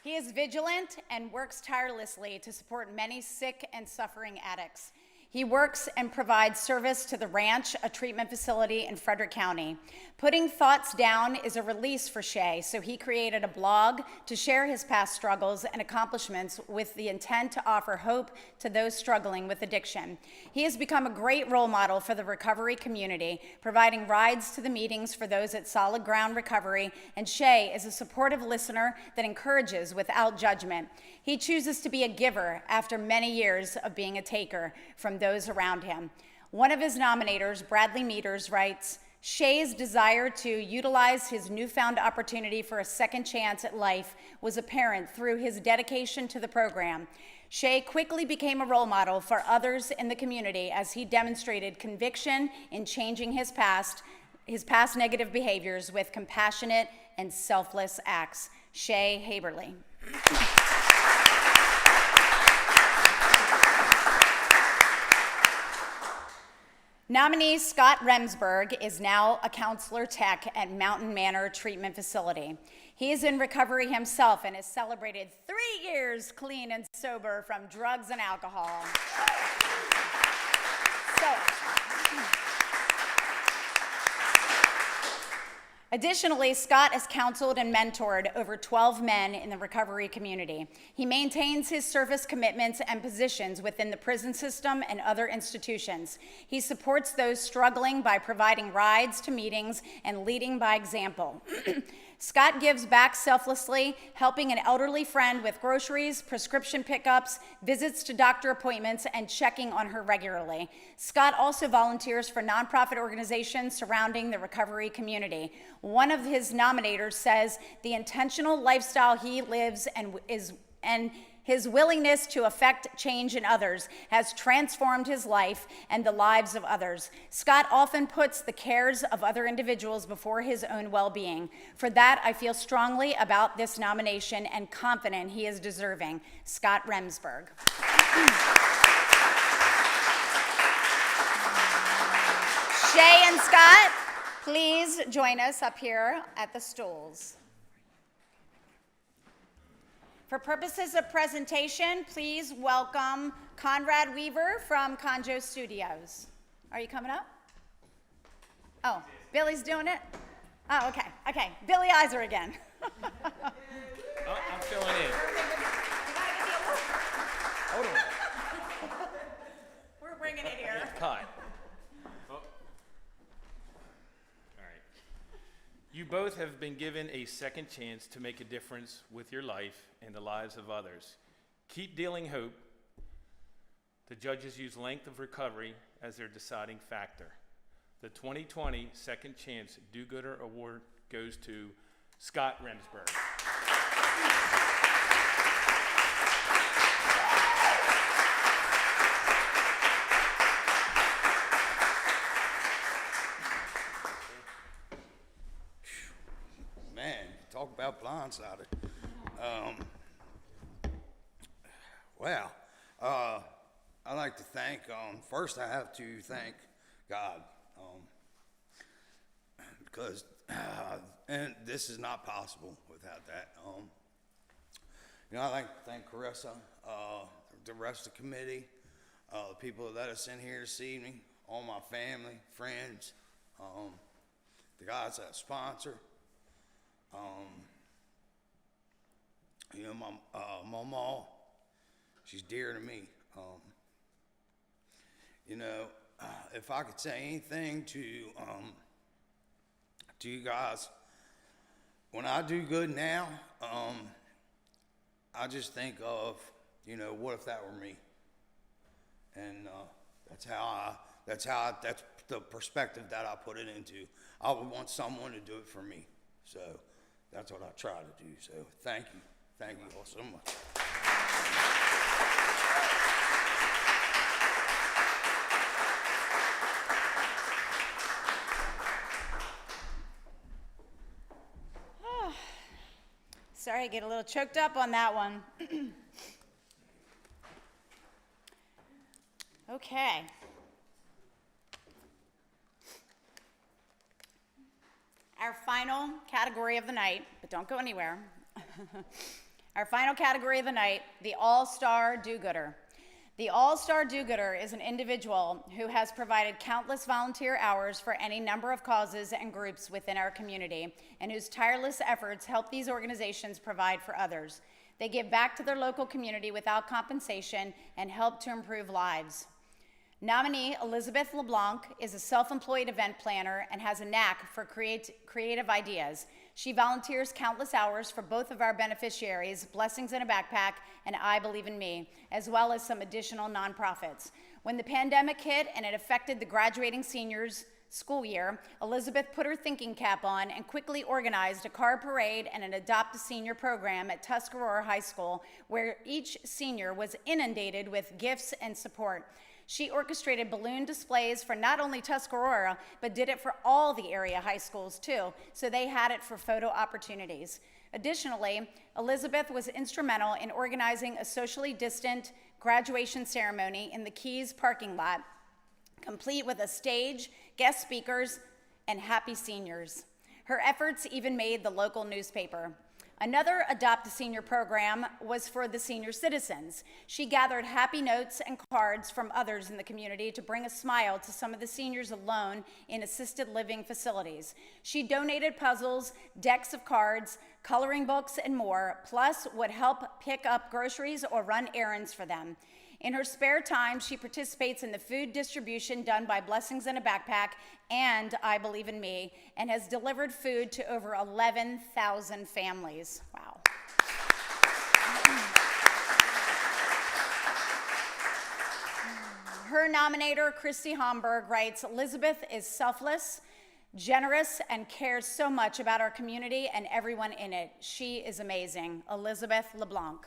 He is vigilant and works tirelessly to support many sick and suffering addicts. He works and provides service to the Ranch, a treatment facility in Frederick County. Putting thoughts down is a release for Shay, so he created a blog to share his past struggles and accomplishments with the intent to offer hope to those struggling with addiction. He has become a great role model for the recovery community, providing rides to the meetings for those at Solid Ground Recovery, and Shay is a supportive listener that encourages without judgment. He chooses to be a giver after many years of being a taker from those around him. One of his nominators, Bradley Meters, writes, Shay's desire to utilize his newfound opportunity for a second chance at life was apparent through his dedication to the program. Shay quickly became a role model for others in the community as he demonstrated conviction in changing his past negative behaviors with compassionate and selfless acts. Shay Haberly. Nominee Scott Remsburg is now a counselor tech at Mountain Manor Treatment Facility. He is in recovery himself and has celebrated 3 years clean and sober from drugs and alcohol. Additionally, Scott has counseled and mentored over 12 men in the recovery community. He maintains his service commitments and positions within the prison system and other institutions. He supports those struggling by providing rides to meetings and leading by example. Scott gives back selflessly, helping an elderly friend with groceries, prescription pickups, visits to doctor appointments, and checking on her regularly. Scott also volunteers for nonprofit organizations surrounding the recovery community. One of his nominators says the intentional lifestyle he lives and his willingness to affect change in others has transformed his life and the lives of others. Scott often puts the cares of other individuals before his own well-being. For that, I feel strongly about this nomination and confident he is deserving. Scott Remsburg. Shay and Scott, please join us up here at the stools. For purposes of presentation, please welcome Conrad Weaver from Conjo Studios. Are you coming up? Oh, Billy's doing it? Oh, okay, okay. Billy Iser again. Oh, I'm filling in. Hold on. We're bringing it here. Cut. Oh. All right. You both have been given a second chance to make a difference with your life and the lives of others. Keep dealing hope. The judges use length of recovery as their deciding factor. The 2020 Second Chance Do-Gooder Award goes to Scott Remsburg. Man, talk about blindsided. Well, I'd like to thank, first I have to thank God, because and this is not possible without that. I'd like to thank Carissa, the rest of the committee, the people that let us in here this evening, all my family, friends, the guys that sponsor. My mom, she's dear to me. If I could say anything to you guys, when I do good now, I just think of, what if that were me? And that's the perspective that I put it into. I would want someone to do it for me. So that's what I try to do. So thank you. Thank you all so much. Sorry, I get a little choked up on that one. Okay. Our final category of the night, but don't go anywhere. Our final category of the night, the All-Star Do-Gooder. The All-Star Do-Gooder is an individual who has provided countless volunteer hours for any number of causes and groups within our community, and whose tireless efforts help these organizations provide for others. They give back to their local community without compensation and help to improve lives. Nominee Elizabeth LeBlanc is a self-employed event planner and has a knack for creative ideas. She volunteers countless hours for both of our beneficiaries, Blessings in a Backpack and I Believe in Me, as well as some additional nonprofits. When the pandemic hit and it affected the graduating seniors' school year, Elizabeth put her thinking cap on and quickly organized a car parade and an Adopt a Senior program at Tuscarora High School, where each senior was inundated with gifts and support. She orchestrated balloon displays for not only Tuscarora, but did it for all the area high schools too, so they had it for photo opportunities. Additionally, Elizabeth was instrumental in organizing a socially distant graduation ceremony in the Keys parking lot, complete with a stage, guest speakers, and happy seniors. Her efforts even made the local newspaper. Another Adopt a Senior program was for the senior citizens. She gathered happy notes and cards from others in the community to bring a smile to some of the seniors alone in assisted living facilities. She donated puzzles, decks of cards, coloring books, and more, plus would help pick up groceries or run errands for them. In her spare time, she participates in the food distribution done by Blessings in a Backpack and I Believe in Me, and has delivered food to over 11,000 families. Wow. Her nominator, Christy Homburg, writes, Elizabeth is selfless, generous, and cares so much about our community and everyone in it. She is amazing. Elizabeth LeBlanc.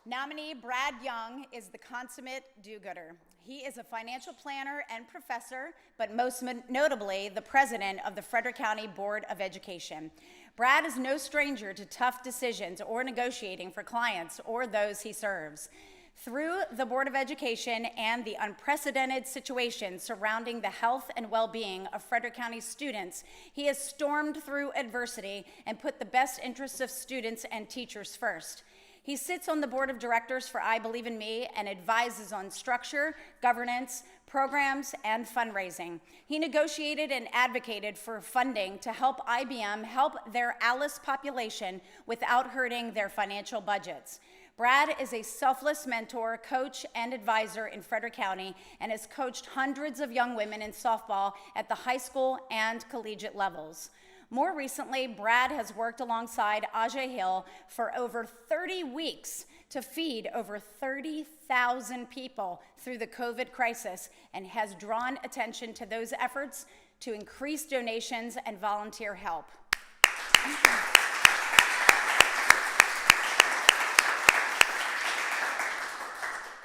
Nominee Brad Young is the consummate do-gooder. He is a financial planner and professor, but most notably, the president of the Frederick County Board of Education. Brad is no stranger to tough decisions or negotiating for clients or those he serves. Through the Board of Education and the unprecedented situation surrounding the health and well-being of Frederick County students, he has stormed through adversity and put the best interests of students and teachers first. He sits on the board of directors for I Believe in Me and advises on structure, governance, programs, and fundraising. He negotiated and advocated for funding to help IBM help their ALICE population without hurting their financial budgets. Brad is a selfless mentor, coach, and advisor in Frederick County and has coached hundreds of young women in softball at the high school and collegiate levels. More recently, Brad has worked alongside Ajay Hill for over 30 weeks to feed over 30,000 people through the COVID crisis and has drawn attention to those efforts to increase donations and volunteer help.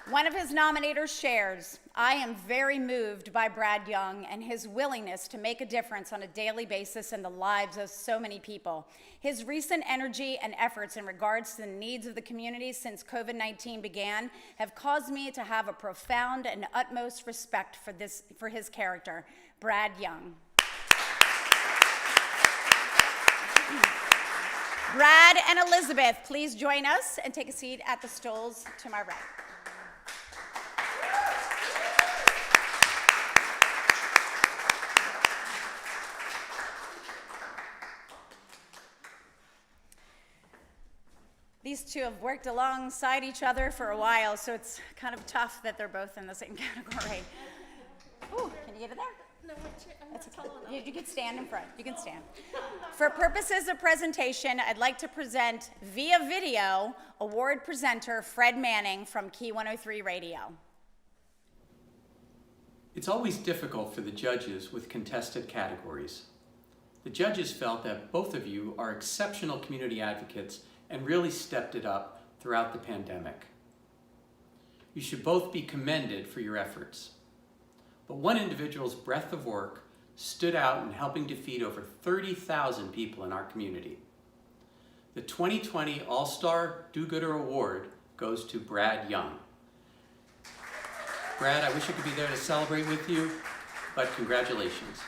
One of his nominators shares, I am very moved by Brad Young and his willingness to make a difference on a daily basis in the lives of so many people. His recent energy and efforts in regards to the needs of the community since COVID-19 began have caused me to have a profound and utmost respect for his character, Brad Young. Brad and Elizabeth, please join us and take a seat at the stools to my right. These two have worked alongside each other for a while, so it's kind of tough that they're both in the same category. Ooh, can you get it there? No, I'm not tall enough. You can stand in front. You can stand. For purposes of presentation, I'd like to present via video award presenter Fred Manning from Key 103 Radio. It's always difficult for the judges with contested categories. The judges felt that both of you are exceptional community advocates and really stepped it up throughout the pandemic. You should both be commended for your efforts. But one individual's breadth of work stood out in helping to feed over 30,000 people in our community. The 2020 All-Star Do-Gooder Award goes to Brad Young. Brad, I wish I could be there to celebrate with you, but congratulations.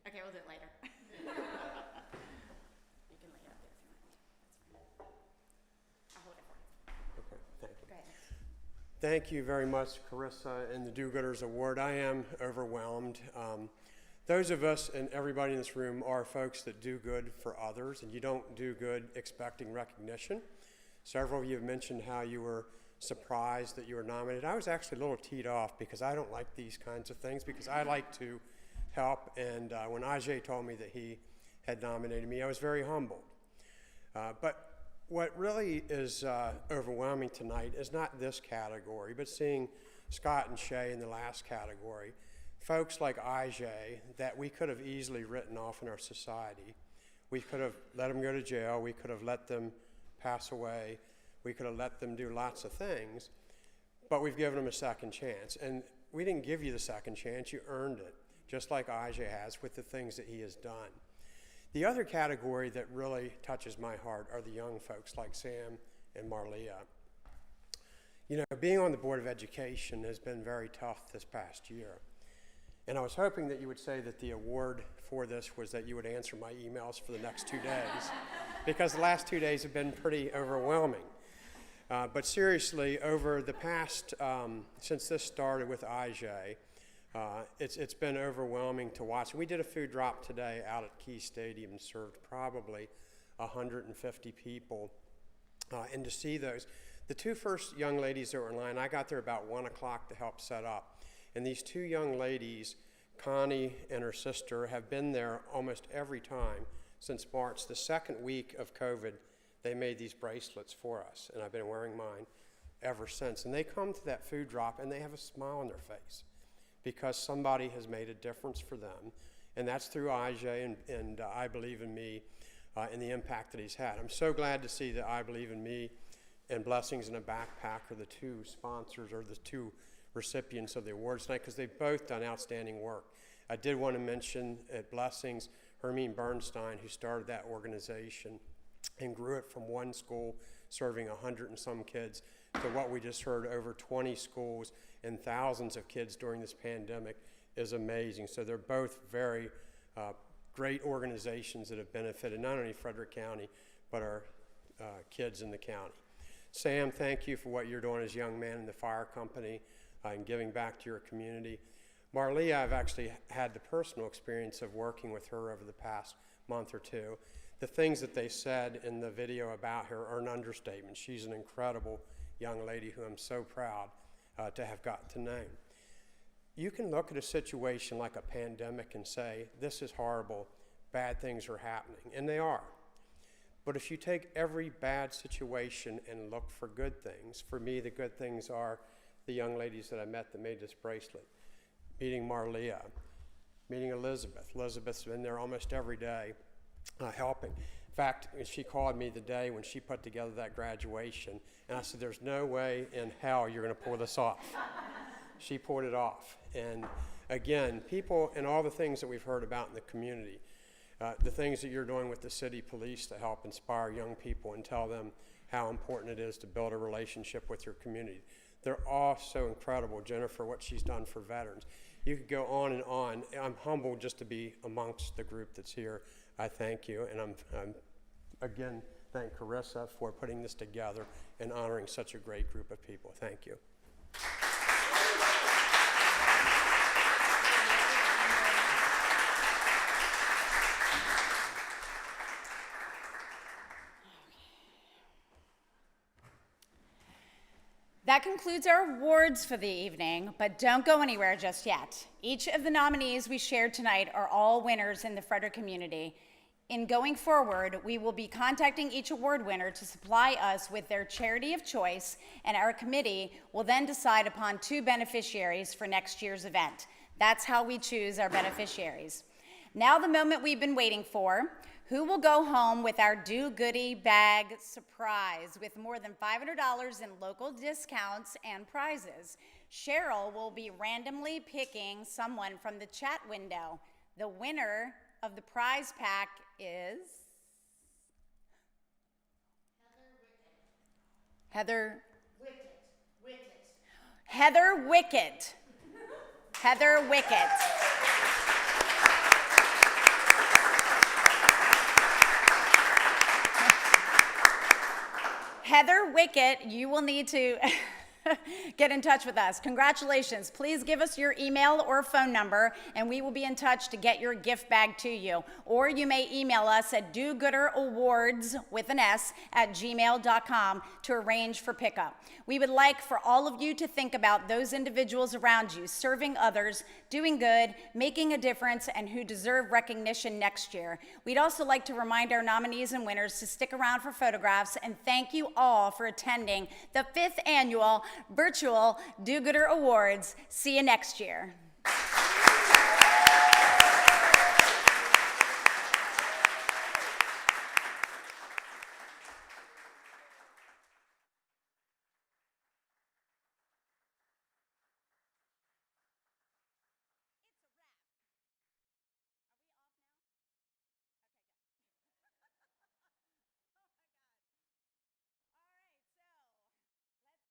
Okay, we'll do it later. You can lay it up there if you want. I'll hold it for you. Okay, thank you. Go ahead. Thank you very much, Carissa, and the Do-Gooders Award. I am overwhelmed. Those of us and everybody in this room are folks that do good for others, and you don't do good expecting recognition. Several of you have mentioned how you were surprised that you were nominated. I was actually a little teed off because I don't like these kinds of things, because I like to help, and when Ajay told me that he had nominated me, I was very humbled. But what really is overwhelming tonight is not this category, but seeing Scott and Shay in the last category. Folks like Ajay that we could have easily written off in our society. We could have let them go to jail, we could have let them pass away, we could have let them do lots of things, but we've given them a second chance. And we didn't give you the second chance, you earned it, just like Ajay has with the things that he has done. The other category that really touches my heart are the young folks like Sam and Marlia. You know, being on the Board of Education has been very tough this past year. And I was hoping that you would say that the award for this was that you would answer my emails for the next 2 days, because the last 2 days have been pretty overwhelming. But seriously, over the past, since this started with IJ, it's been overwhelming to watch. We did a food drop today out at Key Stadium and served probably 150 people. And to see those, the two first young ladies that were in line, I got there about 1 o'clock to help set up. And these two young ladies, Connie and her sister, have been there almost every time since March. The second week of COVID, they made these bracelets for us, and I've been wearing mine ever since. And they come to that food drop and they have a smile on their face because somebody has made a difference for them. And that's through IJ and I Believe in Me and the impact that he's had. I'm so glad to see that I Believe in Me and Blessings in a Backpack are the two sponsors or the two recipients of the awards tonight because they've both done outstanding work. I did want to mention at Blessings, Hermine Bernstein, who started that organization and grew it from one school serving 100 and some kids to what we just heard, over 20 schools and thousands of kids during this pandemic, is amazing. So they're both very great organizations that have benefited not only Frederick County, but our kids in the county. Sam, thank you for what you're doing as a young man in the fire company and giving back to your community. Marlia, I've actually had the personal experience of working with her over the past month or two. The things that they said in the video about her are an understatement. She's an incredible young lady who I'm so proud to have gotten to know. You can look at a situation like a pandemic and say, this is horrible, bad things are happening, and they are. But if you take every bad situation and look for good things, for me the good things are the young ladies that I met that made this bracelet, meeting Marlia, meeting Elizabeth. Elizabeth's been there almost every day helping. In fact, she called me the day when she put together that graduation, and I said, there's no way in hell you're going to pull this off. She pulled it off. And again, people and all the things that we've heard about in the community, the things that you're doing with the city police to help inspire young people and tell them how important it is to build a relationship with your community. They're all so incredible. Jennifer, what she's done for veterans. You could go on and on. I'm humbled just to be amongst the group that's here. I thank you, and I'm again, thank Carissa for putting this together and honoring such a great group of people. Thank you. That concludes our awards for the evening, but don't go anywhere just yet. Each of the nominees we shared tonight are all winners in the Frederick community. In going forward, we will be contacting each award winner to supply us with their charity of choice, and our committee will then decide upon 2 beneficiaries for next year's event. That's how we choose our beneficiaries. Now the moment we've been waiting for. Who will go home with our Do Goodie bag surprise with more than $500 in local discounts and prizes? Cheryl will be randomly picking someone from the chat window. The winner of the prize pack is Heather Wickett. Heather Wickett. Heather Wickett, you will need to get in touch with us. Congratulations. Please give us your email or phone number, and we will be in touch to get your gift bag to you. Or you may email us at DoGOOD-er Awards with an S @gmail.com to arrange for pickup. We would like for all of you to think about those individuals around you, serving others, doing good, making a difference, and who deserve recognition next year. We'd also like to remind our nominees and winners to stick around for photographs, and thank you all for attending the 5th annual virtual DoGOOD-er Awards. See you next year.